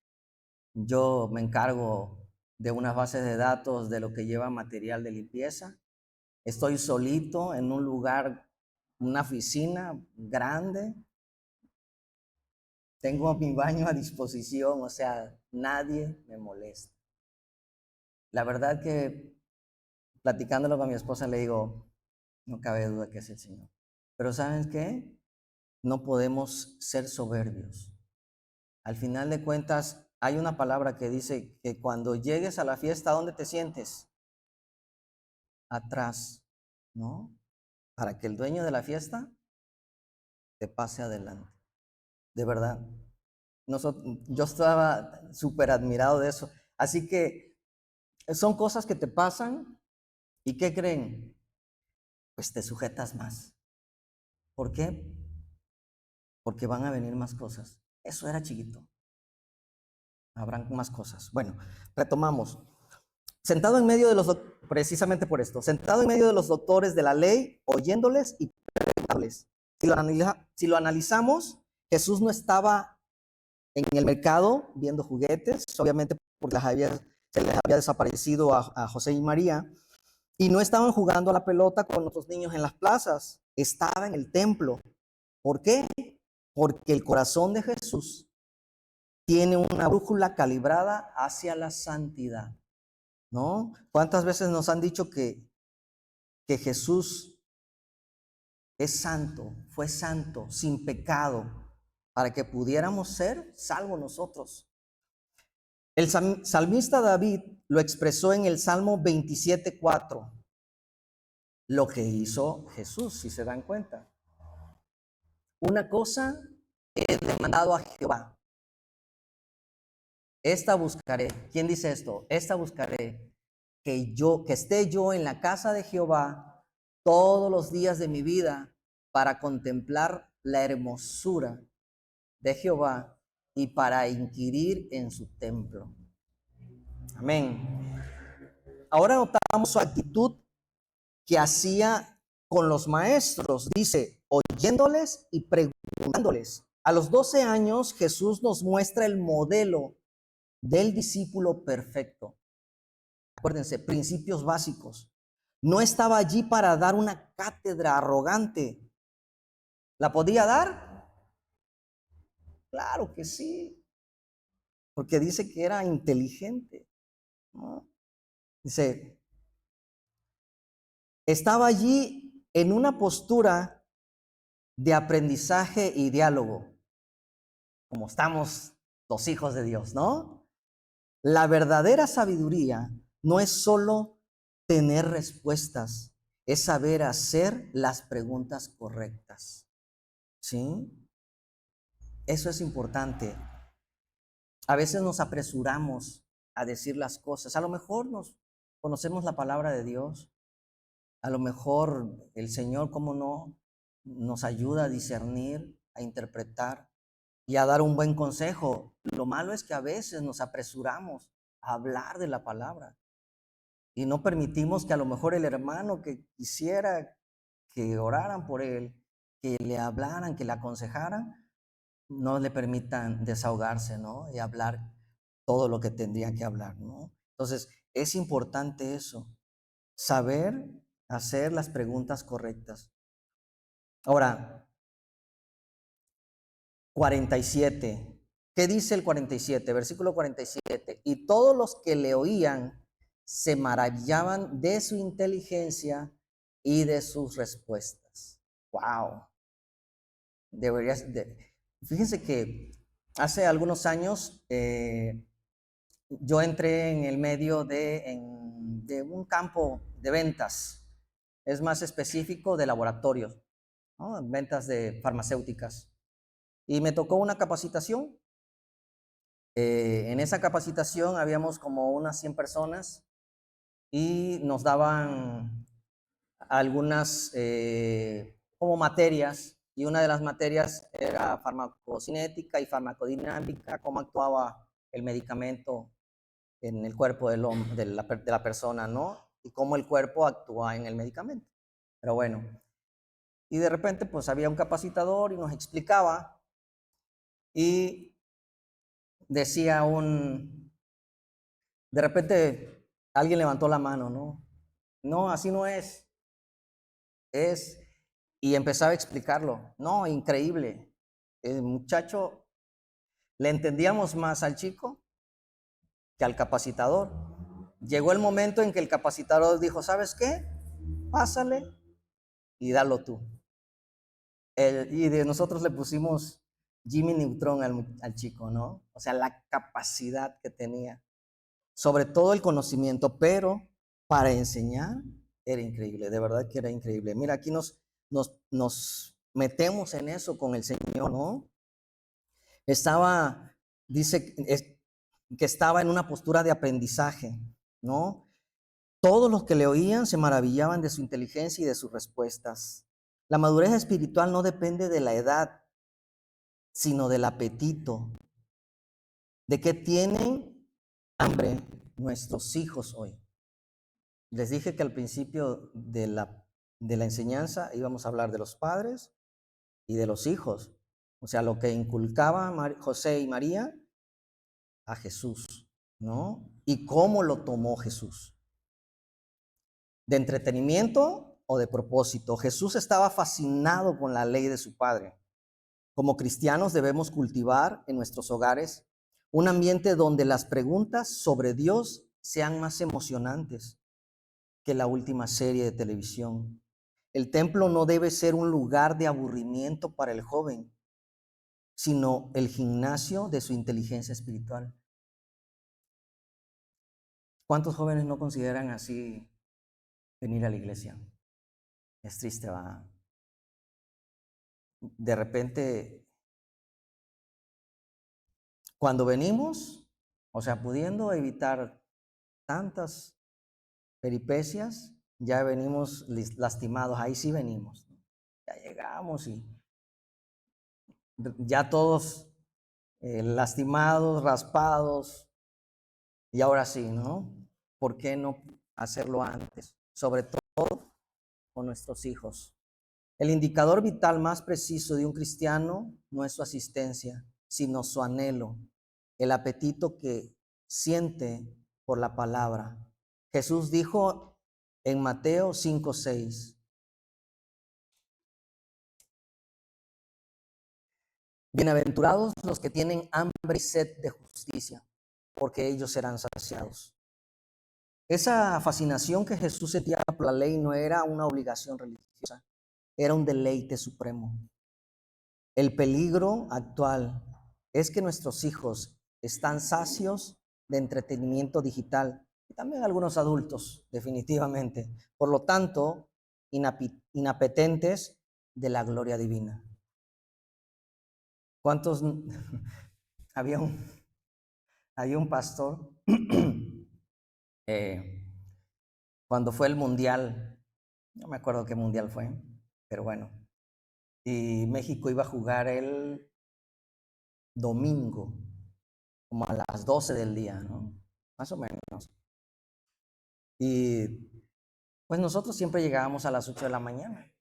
yo me encargo de unas bases de datos de lo que lleva material de limpieza. Estoy solito en un lugar, una oficina grande. Tengo mi baño a disposición, o sea, nadie me molesta. La verdad que platicándolo con mi esposa le digo, no cabe duda que es el Señor. Pero ¿saben qué? No podemos ser soberbios. Al final de cuentas, hay una palabra que dice que cuando llegues a la fiesta, ¿dónde te sientes? Atrás, ¿no? Para que el dueño de la fiesta te pase adelante. De verdad. Yo estaba súper admirado de eso. Así que son cosas que te pasan y ¿qué creen? Pues te sujetas más. ¿Por qué? Porque van a venir más cosas. Eso era chiquito. Habrán más cosas. Bueno, retomamos. Sentado en medio de precisamente por esto, sentado en medio de los doctores de la ley, oyéndoles y preguntándoles. Si lo analizamos, Jesús no estaba en el mercado viendo juguetes, obviamente porque se les había desaparecido a José y María, Y no estaban jugando a la pelota con otros niños en las plazas, estaba en el templo. ¿Por qué? Porque el corazón de Jesús tiene una brújula calibrada hacia la santidad, ¿no? ¿Cuántas veces nos han dicho que Jesús es santo, fue santo, sin pecado, para que pudiéramos ser salvos nosotros? El salmista David lo expresó en el Salmo 27:4, lo que hizo Jesús, si se dan cuenta. Una cosa he demandado a Jehová, esta buscaré. ¿Quién dice esto? Esta buscaré, que esté yo en la casa de Jehová todos los días de mi vida para contemplar la hermosura de Jehová y para inquirir en su templo. Amén. Ahora notamos su actitud que hacía con los maestros. Dice, oyéndoles y preguntándoles. A los 12 años Jesús nos muestra el modelo del discípulo perfecto. Acuérdense, principios básicos. No estaba allí para dar una cátedra arrogante. ¿La podía dar? Claro que sí, porque dice que era inteligente, ¿no? Dice, estaba allí en una postura de aprendizaje y diálogo, como estamos los hijos de Dios, ¿no? La verdadera sabiduría no es solo tener respuestas, es saber hacer las preguntas correctas, ¿sí? Eso es importante. A veces nos apresuramos a decir las cosas. A lo mejor nos conocemos la palabra de Dios. A lo mejor el Señor, cómo no, nos ayuda a discernir, a interpretar y a dar un buen consejo. Lo malo es que a veces nos apresuramos a hablar de la palabra y no permitimos que a lo mejor el hermano que quisiera que oraran por él, que le hablaran, que le aconsejaran, no le permitan desahogarse, ¿no? Y hablar todo lo que tendría que hablar, ¿no? Entonces, es importante eso, saber hacer las preguntas correctas. Ahora, 47. ¿Qué dice el 47? Versículo 47. Y todos los que le oían se maravillaban de su inteligencia y de sus respuestas. ¡Wow! Fíjense que hace algunos años yo entré en el medio de un campo de ventas, es más específico de laboratorios, ¿no? Ventas de farmacéuticas. Y me tocó una capacitación. En esa capacitación habíamos como unas 100 personas y nos daban algunas como materias, y una de las materias era farmacocinética y farmacodinámica, cómo actuaba el medicamento en el cuerpo de la persona, ¿no? Y cómo el cuerpo actúa en el medicamento. Pero bueno, y de repente pues había un capacitador y nos explicaba y decía de repente alguien levantó la mano, ¿no? No, así no es, y empezaba a explicarlo. No, increíble. El muchacho, le entendíamos más al chico que al capacitador. Llegó el momento en que el capacitador dijo, ¿sabes qué? Pásale y dalo tú. Y de nosotros le pusimos Jimmy Neutron al chico, ¿no? O sea, la capacidad que tenía, sobre todo el conocimiento, pero para enseñar era increíble, de verdad que era increíble. Mira, aquí nos metemos en eso con el Señor, ¿no? Dice que estaba en una postura de aprendizaje, ¿no? Todos los que le oían se maravillaban de su inteligencia y de sus respuestas. La madurez espiritual no depende de la edad, sino del apetito. ¿De qué tienen hambre nuestros hijos hoy? Les dije que al principio de la enseñanza íbamos a hablar de los padres y de los hijos. O sea, lo que inculcaba José y María a Jesús, ¿no? Y cómo lo tomó Jesús. de entretenimiento o de propósito. Jesús estaba fascinado con la ley de su Padre. Como cristianos debemos cultivar en nuestros hogares un ambiente donde las preguntas sobre Dios sean más emocionantes que la última serie de televisión. El templo no debe ser un lugar de aburrimiento para el joven, sino el gimnasio de su inteligencia espiritual. ¿Cuántos jóvenes no consideran así venir a la iglesia? Es triste, va. De repente, cuando venimos, o sea, pudiendo evitar tantas peripecias, ya venimos lastimados, ahí sí venimos. Ya llegamos y ya todos lastimados, raspados, y ahora sí, ¿no? ¿Por qué no hacerlo antes? Sobre todo con nuestros hijos. El indicador vital más preciso de un cristiano no es su asistencia, sino su anhelo, el apetito que siente por la palabra. Jesús dijo en Mateo 5:6, bienaventurados los que tienen hambre y sed de justicia, porque ellos serán saciados. Esa fascinación que Jesús sentía por la ley no era una obligación religiosa, era un deleite supremo. El peligro actual es que nuestros hijos están sacios de entretenimiento digital y también algunos adultos, definitivamente. Por lo tanto, inapetentes de la gloria divina. ¿Cuántos? había, un, había un pastor eh, cuando fue el mundial, no me acuerdo qué mundial fue, pero bueno, y México iba a jugar el domingo, como a las 12 del día, ¿no? Más o menos. Y pues nosotros siempre llegábamos a las 8 de la mañana.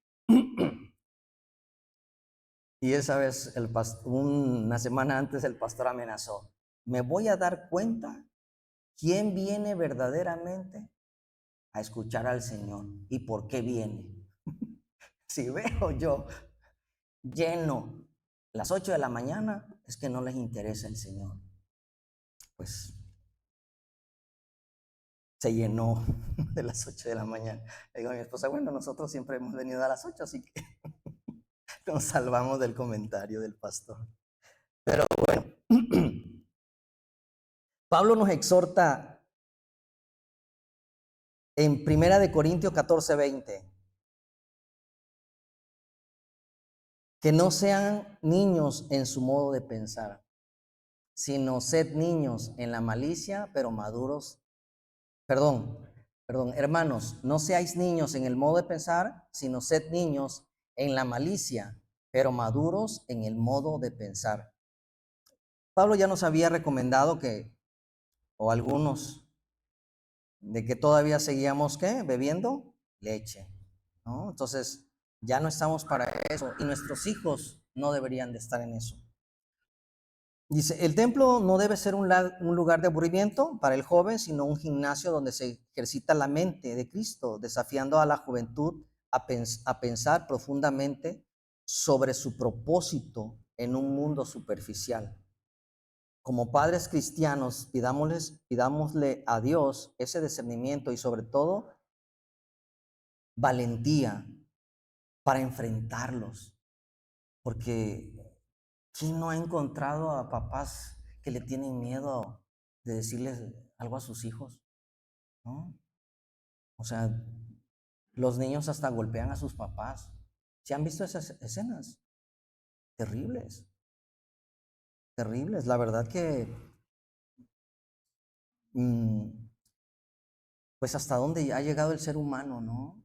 Y esa vez, una semana antes, el pastor amenazó: me voy a dar cuenta quién viene verdaderamente a escuchar al Señor y por qué viene. Si veo yo lleno las 8 de la mañana, es que no les interesa el Señor. Pues se llenó de las 8 de la mañana. Le digo a mi esposa, bueno, nosotros siempre hemos venido a las 8, así que nos salvamos del comentario del pastor. Pero bueno, Pablo nos exhorta en 1 Corintios 14:20 que no sean niños en su modo de pensar, sino sed niños en la malicia, pero maduros. Perdón, hermanos, no seáis niños en el modo de pensar, sino sed niños en la malicia, pero maduros en el modo de pensar. Pablo ya nos había recomendado que, o algunos, de que todavía seguíamos, ¿qué? Bebiendo leche, ¿no? Entonces, ya no estamos para eso y nuestros hijos no deberían de estar en eso. Dice, el templo no debe ser un lugar de aburrimiento para el joven, sino un gimnasio donde se ejercita la mente de Cristo, desafiando a la juventud a pensar profundamente sobre su propósito en un mundo superficial. Como padres cristianos, pidámosle a Dios ese discernimiento y sobre todo valentía para enfrentarlos. Porque ¿quién no ha encontrado a papás que le tienen miedo de decirles algo a sus hijos? ¿No? O sea, los niños hasta golpean a sus papás. ¿Se han visto esas escenas? Terribles, terribles. La verdad que, pues hasta dónde ha llegado el ser humano, ¿no?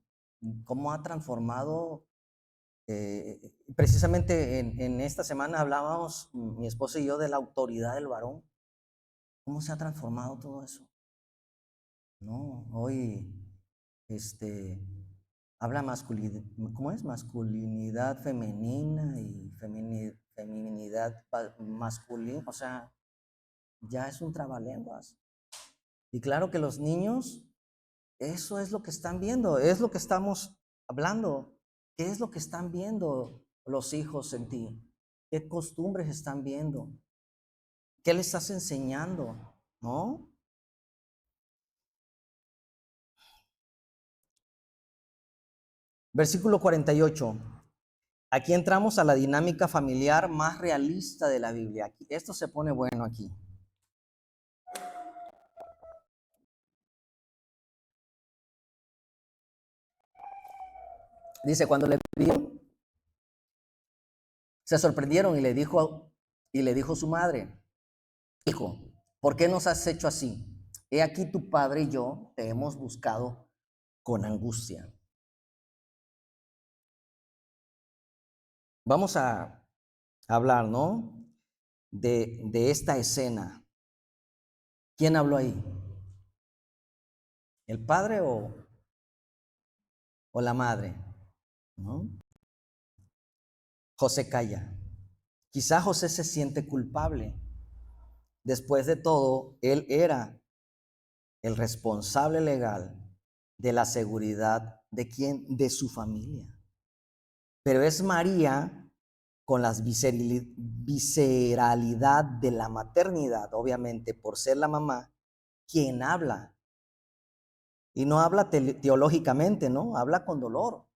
Cómo ha transformado. Precisamente en esta semana hablábamos, mi esposa y yo, de la autoridad del varón. ¿Cómo se ha transformado todo eso? No, hoy habla ¿cómo es? Masculinidad femenina y feminidad masculina, o sea, ya es un trabalenguas. Y claro que los niños Eso es lo que están viendo, es lo que estamos hablando. ¿Qué es lo que están viendo los hijos en ti? ¿Qué costumbres están viendo? ¿Qué le estás enseñando? ¿No? Versículo 48. Aquí entramos a la dinámica familiar más realista de la Biblia. Esto se pone bueno aquí. Dice, cuando le vio, se sorprendieron y le dijo su madre, hijo, ¿por qué nos has hecho así? He aquí tu padre y yo te hemos buscado con angustia. Vamos a hablar, ¿no? De esta escena. ¿Quién habló ahí? ¿El padre o la madre? ¿No? José calla. Quizá José se siente culpable. Después de todo, él era el responsable legal de la seguridad de quién, de su familia. Pero es María, con la visceralidad de la maternidad, obviamente por ser la mamá, quien habla. Y no habla teológicamente, ¿no? Habla con dolor.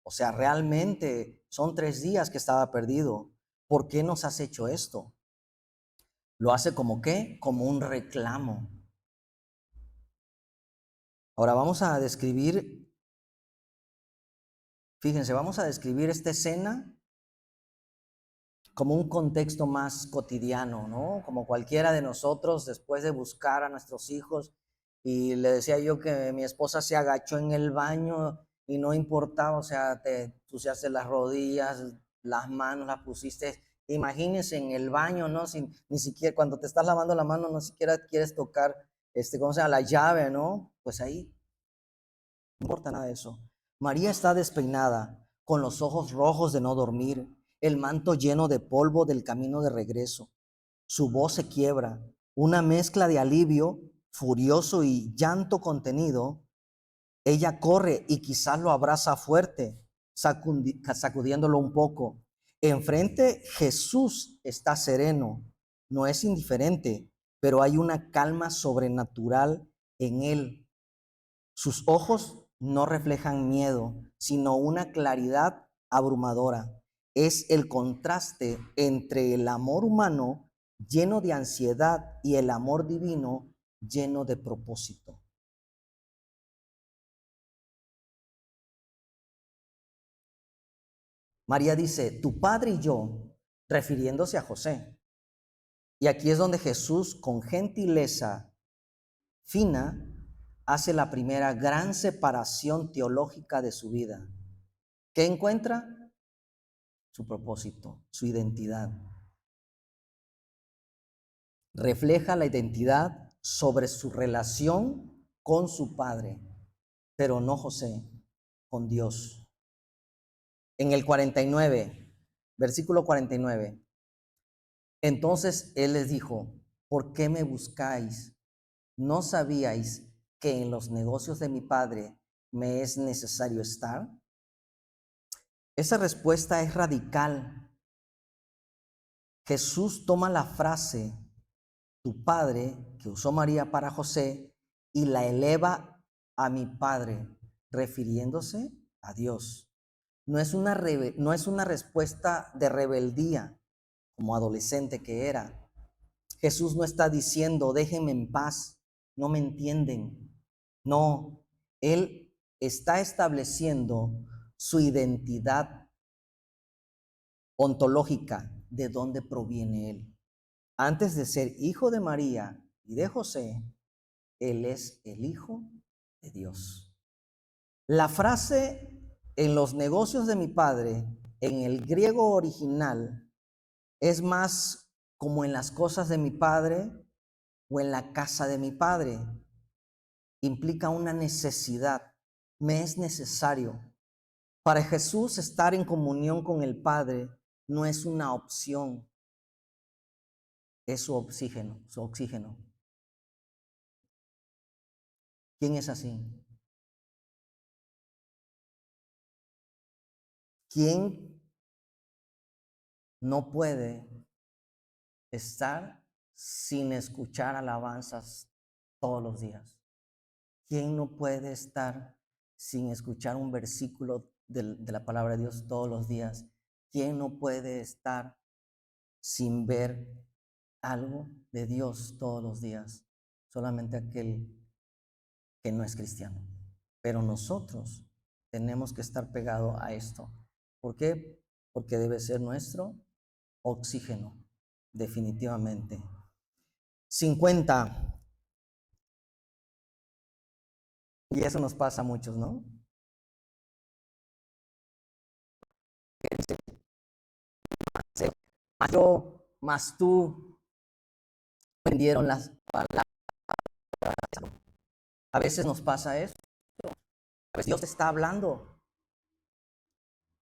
O sea, realmente son 3 días que estaba perdido. ¿Por qué nos has hecho esto? Lo hace como qué, como un reclamo. Ahora vamos a describir, fíjense, vamos a describir esta escena como un contexto más cotidiano, ¿no? Como cualquiera de nosotros, después de buscar a nuestros hijos, y le decía yo que mi esposa se agachó en el baño y no importaba, o sea, te ensuciaste las rodillas, las manos, las pusiste, imagínense en el baño, ¿no? Ni siquiera cuando te estás lavando la mano, no siquiera quieres tocar, ¿cómo se llama? La llave, ¿no? Pues ahí, no importa nada de eso. María está despeinada, con los ojos rojos de no dormir, el manto lleno de polvo del camino de regreso. Su voz se quiebra, una mezcla de alivio furioso y llanto contenido. Ella corre y quizás lo abraza fuerte, sacudiéndolo un poco. Enfrente Jesús está sereno, no es indiferente, pero hay una calma sobrenatural en él. Sus ojos no reflejan miedo, sino una claridad abrumadora. Es el contraste entre el amor humano lleno de ansiedad y el amor divino lleno de propósito. María dice, tu padre y yo, refiriéndose a José. Y aquí es donde Jesús, con gentileza fina, hace la primera gran separación teológica de su vida. ¿Qué encuentra? Su propósito, su identidad. Refleja la identidad sobre su relación con su padre, pero no José, con Dios. En el 49, versículo 49, entonces él les dijo, ¿por qué me buscáis? ¿No sabíais que en los negocios de mi padre me es necesario estar? Esa respuesta es radical. Jesús toma la frase tu padre, que usó María para José, y la eleva a mi padre, refiriéndose a Dios. No es una respuesta de rebeldía como adolescente que era. Jesús no está diciendo, déjenme en paz, no me entienden. No, Él está estableciendo su identidad ontológica, de dónde proviene Él. Antes de ser hijo de María y de José, Él es el Hijo de Dios. La frase en los negocios de mi padre, en el griego original, es más como en las cosas de mi padre o en la casa de mi padre. Implica una necesidad. Me es necesario. Para Jesús, estar en comunión con el Padre no es una opción, es su oxígeno, su oxígeno. ¿Quién es así? ¿Quién no puede estar sin escuchar alabanzas todos los días? ¿Quién no puede estar sin escuchar un versículo de la palabra de Dios todos los días? ¿Quién no puede estar sin ver algo de Dios todos los días? Solamente aquel que no es cristiano. Pero nosotros tenemos que estar pegados a esto. ¿Por qué? Porque debe ser nuestro oxígeno, definitivamente. 50. Y eso nos pasa a muchos, ¿no? Más yo, más tú, vendieron las palabras. A veces nos pasa eso. A veces Dios te está hablando.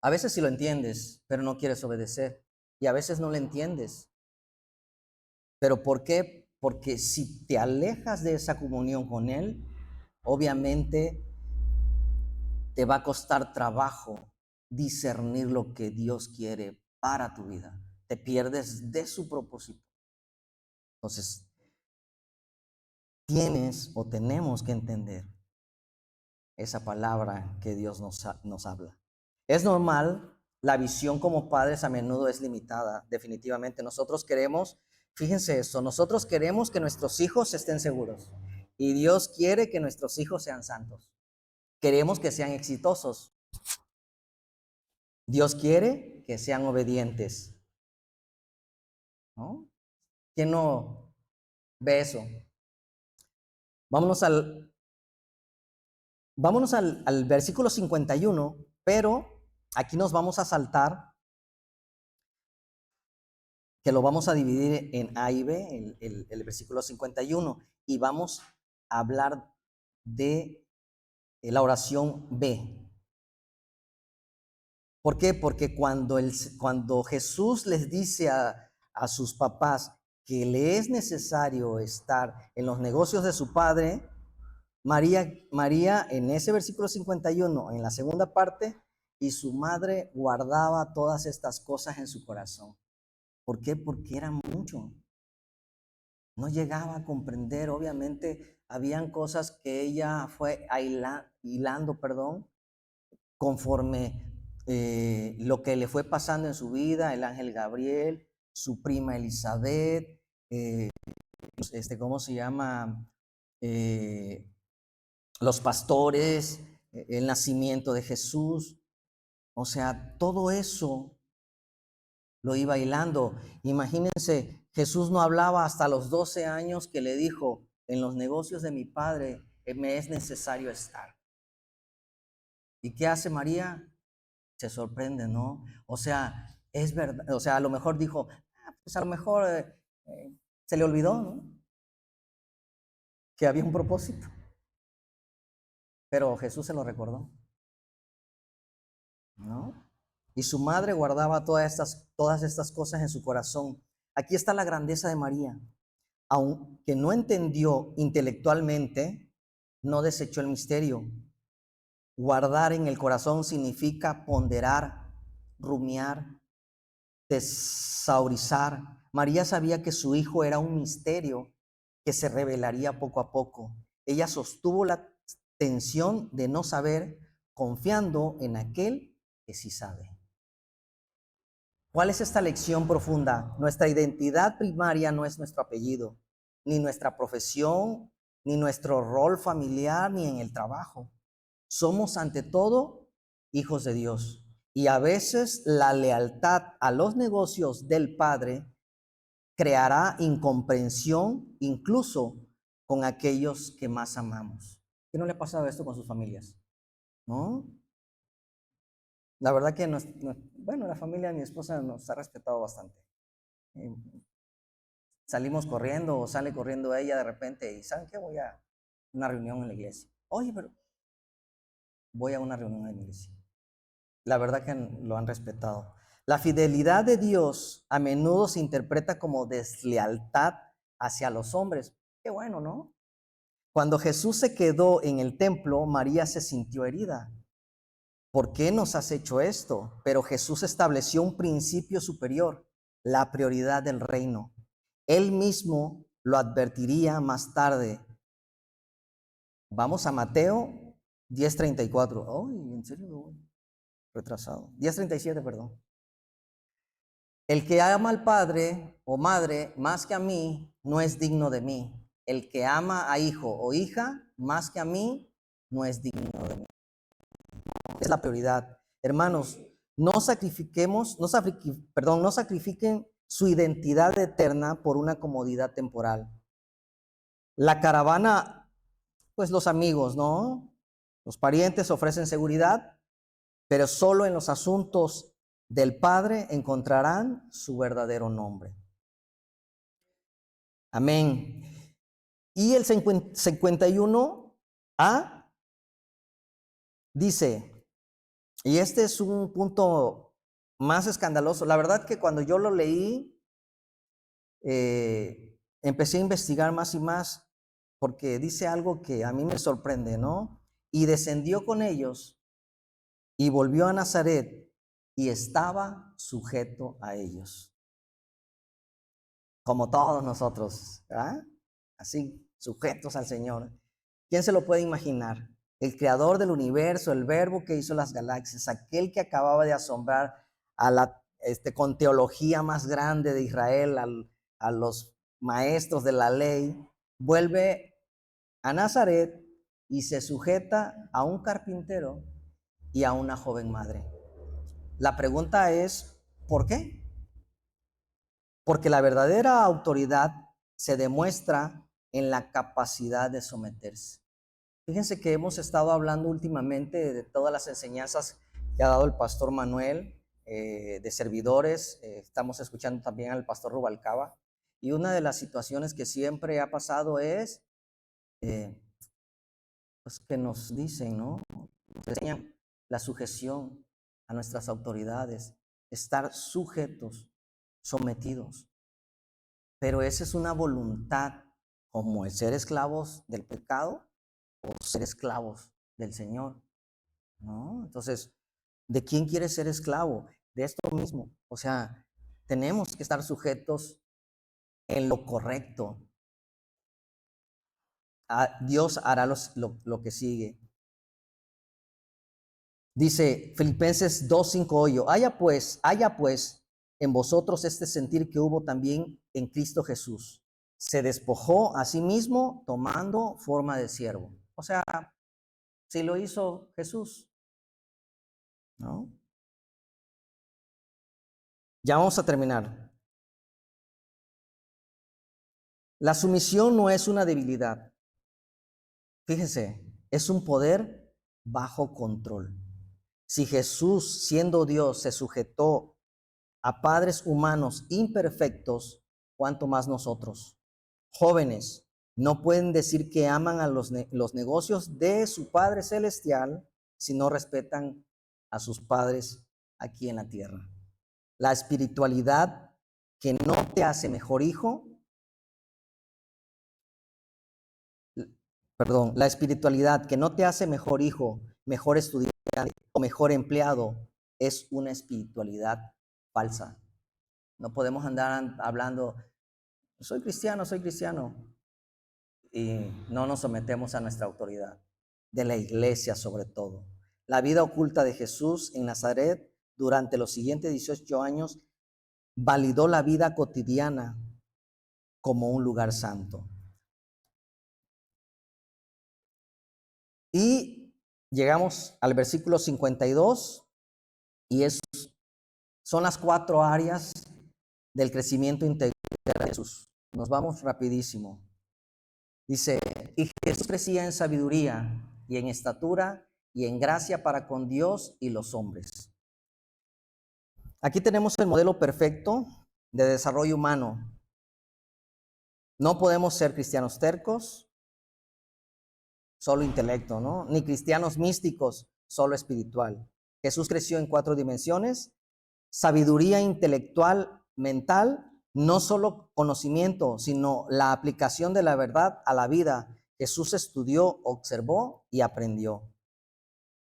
A veces sí lo entiendes, pero no quieres obedecer. Y a veces no lo entiendes. ¿Pero por qué? Porque si te alejas de esa comunión con Él, obviamente te va a costar trabajo discernir lo que Dios quiere para tu vida. Te pierdes de su propósito. Entonces, tienes o tenemos que entender esa palabra que Dios nos habla. Es normal, la visión como padres a menudo es limitada, definitivamente. Nosotros queremos, fíjense esto, nosotros queremos que nuestros hijos estén seguros y Dios quiere que nuestros hijos sean santos. Queremos que sean exitosos. Dios quiere que sean obedientes. ¿No? ¿Quién no ve eso? Vámonos al versículo 51, pero aquí nos vamos a saltar, que lo vamos a dividir en A y B, el versículo 51, y vamos a hablar de la oración B. ¿Por qué? Porque cuando Jesús les dice a sus papás que le es necesario estar en los negocios de su padre, María en ese versículo 51, en la segunda parte, y su madre guardaba todas estas cosas en su corazón. ¿Por qué? Porque era mucho. No llegaba a comprender, obviamente, habían cosas que ella fue hilando, conforme lo que le fue pasando en su vida, el ángel Gabriel, su prima Elizabeth, ¿cómo se llama? Los pastores, el nacimiento de Jesús. O sea, todo eso lo iba hilando. Imagínense, Jesús no hablaba hasta los 12 años que le dijo, en los negocios de mi padre me es necesario estar. ¿Y qué hace María? Se sorprende, ¿no? O sea, es verdad, o sea, a lo mejor dijo, pues a lo mejor se le olvidó, ¿no? Que había un propósito. Pero Jesús se lo recordó, ¿no? Y su madre guardaba todas estas cosas en su corazón. Aquí está la grandeza de María. Aunque no entendió intelectualmente, no desechó el misterio. Guardar en el corazón significa ponderar, rumiar, tesaurizar. María sabía que su hijo era un misterio que se revelaría poco a poco. Ella sostuvo la tensión de no saber, confiando en aquel que sí sabe. ¿Cuál es esta lección profunda? Nuestra identidad primaria no es nuestro apellido, ni nuestra profesión, ni nuestro rol familiar, ni en el trabajo. Somos ante todo hijos de Dios. Y a veces la lealtad a los negocios del Padre creará incomprensión incluso con aquellos que más amamos. ¿Qué no le ha pasado esto con sus familias? ¿No? La verdad que bueno, la familia de mi esposa nos ha respetado bastante. Eh, Salimos corriendo o sale corriendo ella de repente y ¿saben qué? Voy a una reunión en la iglesia. Oye, pero voy a una reunión en la iglesia. La verdad que lo han respetado. La fidelidad de Dios a menudo se interpreta como deslealtad hacia los hombres. Qué bueno, ¿no? Cuando Jesús se quedó en el templo, María se sintió herida. ¿por qué nos has hecho esto? Pero Jesús estableció un principio superior, la prioridad del reino. Él mismo lo advertiría más tarde. Vamos a Mateo 10:34. Ay, ¿en serio? Retrasado. 10:37, perdón. El que ama al padre o madre más que a mí, no es digno de mí. El que ama a hijo o hija más que a mí, no es digno de mí. Es la prioridad. Hermanos, no sacrifiquen su identidad eterna por una comodidad temporal. La caravana, pues los amigos, ¿no? Los parientes ofrecen seguridad, pero solo en los asuntos del Padre encontrarán su verdadero nombre. Amén. Y el 51a dice, y este es un punto más escandaloso. La verdad que cuando yo lo leí, empecé a investigar más y más, porque dice algo que a mí me sorprende, ¿no? Y descendió con ellos y volvió a Nazaret y estaba sujeto a ellos. Como todos nosotros, ¿verdad? Así, sujetos al Señor. ¿Quién se lo puede imaginar? El creador del universo, el verbo que hizo las galaxias, aquel que acababa de asombrar a la con teología más grande de Israel, a los maestros de la ley, vuelve a Nazaret y se sujeta a un carpintero y a una joven madre. La pregunta es, ¿por qué? Porque la verdadera autoridad se demuestra en la capacidad de someterse. Fíjense que hemos estado hablando últimamente de todas las enseñanzas que ha dado el pastor Manuel, de servidores. Estamos escuchando también al pastor Rubalcaba. Y una de las situaciones que siempre ha pasado es pues que nos dicen, ¿no? Nos enseñan la sujeción a nuestras autoridades, estar sujetos, sometidos. Pero esa es una voluntad, como el ser esclavos del pecado o ser esclavos del Señor, ¿no? Entonces, ¿de quién quieres ser esclavo? De esto mismo. O sea, tenemos que estar sujetos en lo correcto. Dios hará lo que sigue. Dice Filipenses 2:5, haya pues en vosotros este sentir que hubo también en Cristo Jesús. Se despojó a sí mismo tomando forma de siervo. O sea, si lo hizo Jesús, ¿no? Ya vamos a terminar. La sumisión no es una debilidad. Fíjense, es un poder bajo control. Si Jesús, siendo Dios, se sujetó a padres humanos imperfectos, ¿cuánto más nosotros? Jóvenes, no pueden decir que aman a los negocios de su Padre Celestial si no respetan a sus padres aquí en la tierra. La espiritualidad que no te hace mejor hijo, la espiritualidad que no te hace mejor hijo, mejor estudiante o mejor empleado, es una espiritualidad falsa. No podemos andar hablando, soy cristiano, y no nos sometemos a nuestra autoridad, de la iglesia sobre todo. La vida oculta de Jesús en Nazaret durante los siguientes 18 años validó la vida cotidiana como un lugar santo. Y llegamos al versículo 52 y son las 4 áreas del crecimiento integral de Jesús. Nos vamos rapidísimo. Dice, y Jesús crecía en sabiduría y en estatura y en gracia para con Dios y los hombres. Aquí tenemos el modelo perfecto de desarrollo humano. No podemos ser cristianos tercos, solo intelecto, ¿no? Ni cristianos místicos, solo espiritual. Jesús creció en 4 dimensiones: sabiduría intelectual, mental, no solo conocimiento, sino la aplicación de la verdad a la vida. Jesús estudió, observó y aprendió.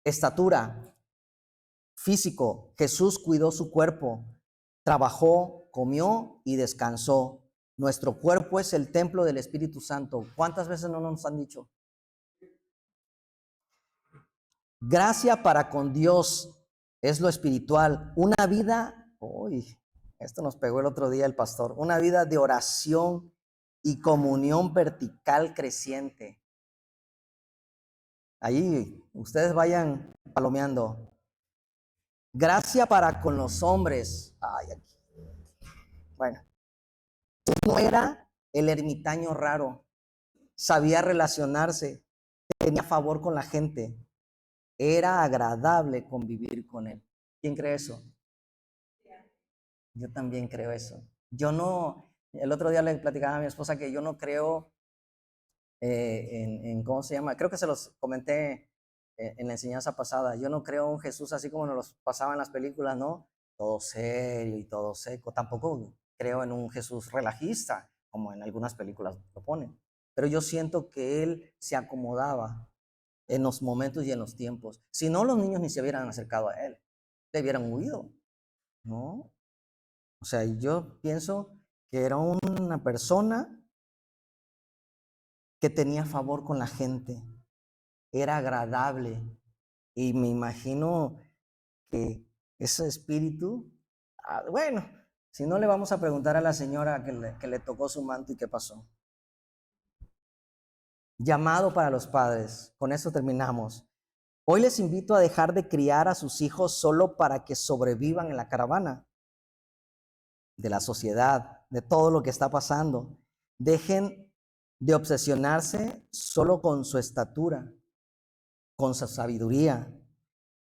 Estatura, físico. Jesús cuidó su cuerpo, trabajó, comió y descansó. Nuestro cuerpo es el templo del Espíritu Santo. ¿Cuántas veces no nos han dicho? Gracia para con Dios es lo espiritual. Una vida, uy, esto nos pegó el otro día el pastor, una vida de oración y comunión vertical creciente. Ahí ustedes vayan palomeando. Gracia para con los hombres. Ay, aquí. Bueno, no era el ermitaño raro, sabía relacionarse, tenía favor con la gente, era agradable convivir con él. ¿Quién cree eso? Yo también creo eso. Yo no, el otro día le platicaba a mi esposa que yo no creo ¿cómo se llama? Creo que se los comenté en la enseñanza pasada. Yo no creo en un Jesús así como nos los pasaban en las películas, ¿no? Todo serio y todo seco. Tampoco creo en un Jesús relajista, como en algunas películas lo ponen. Pero yo siento que él se acomodaba en los momentos y en los tiempos. Si no, los niños ni se hubieran acercado a él, le hubieran huido, ¿no? O sea, yo pienso que era una persona que tenía favor con la gente, era agradable, y me imagino que ese espíritu, bueno, si no le vamos a preguntar a la señora que le tocó su manto y qué pasó. Llamado para los padres, con eso terminamos. Hoy les invito a dejar de criar a sus hijos solo para que sobrevivan en la caravana de la sociedad, de todo lo que está pasando. Dejen de obsesionarse solo con su estatura, con su sabiduría.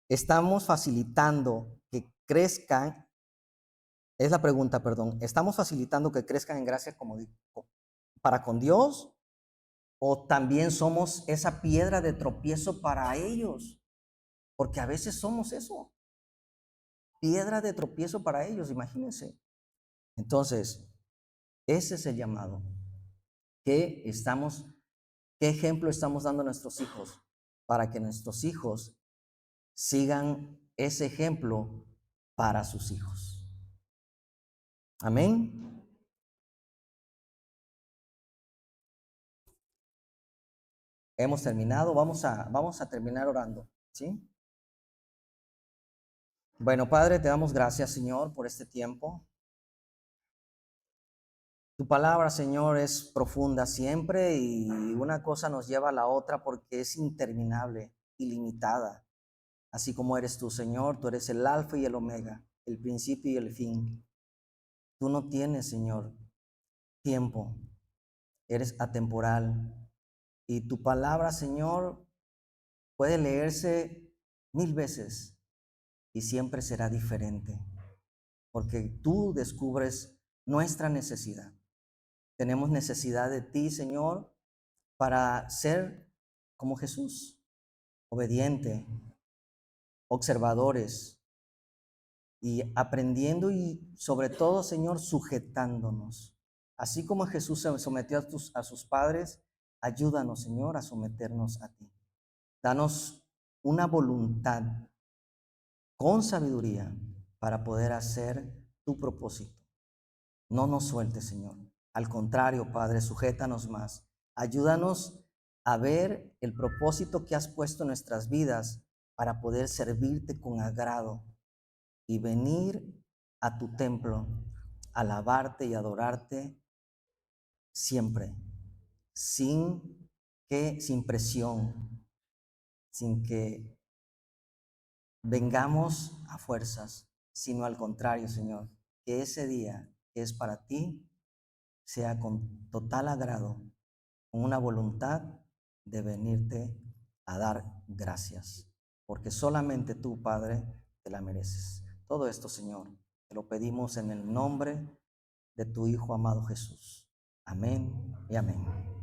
Estamos facilitando que crezcan, es la pregunta, perdón, ¿estamos facilitando que crezcan en gracia como para con Dios? ¿O también somos esa piedra de tropiezo para ellos? Porque a veces somos eso, piedra de tropiezo para ellos, imagínense. Entonces, ese es el llamado. ¿Qué ejemplo estamos dando a nuestros hijos? Para que nuestros hijos sigan ese ejemplo para sus hijos. Amén. Hemos terminado, vamos a terminar orando, ¿sí? Bueno, Padre, te damos gracias, Señor, por este tiempo. Tu palabra, Señor, es profunda siempre y una cosa nos lleva a la otra porque es interminable, ilimitada. Así como eres tú, Señor, tú eres el alfa y el omega, el principio y el fin. Tú no tienes, Señor, tiempo, eres atemporal. Y tu palabra, Señor, puede leerse 1000 veces y siempre será diferente, porque tú descubres nuestra necesidad. Tenemos necesidad de ti, Señor, para ser como Jesús, obediente, observadores y aprendiendo y sobre todo, Señor, sujetándonos. Así como Jesús se sometió a sus padres, ayúdanos, Señor, a someternos a ti. Danos una voluntad con sabiduría para poder hacer tu propósito. No nos sueltes, Señor. Al contrario, Padre, sujétanos más. Ayúdanos a ver el propósito que has puesto en nuestras vidas para poder servirte con agrado y venir a tu templo, alabarte y adorarte siempre, sin presión, sin que vengamos a fuerzas, sino al contrario, Señor, que ese día que es para ti sea con total agrado, con una voluntad de venirte a dar gracias, porque solamente tú, Padre, te la mereces. Todo esto, Señor, te lo pedimos en el nombre de tu Hijo amado Jesús. Amén y amén.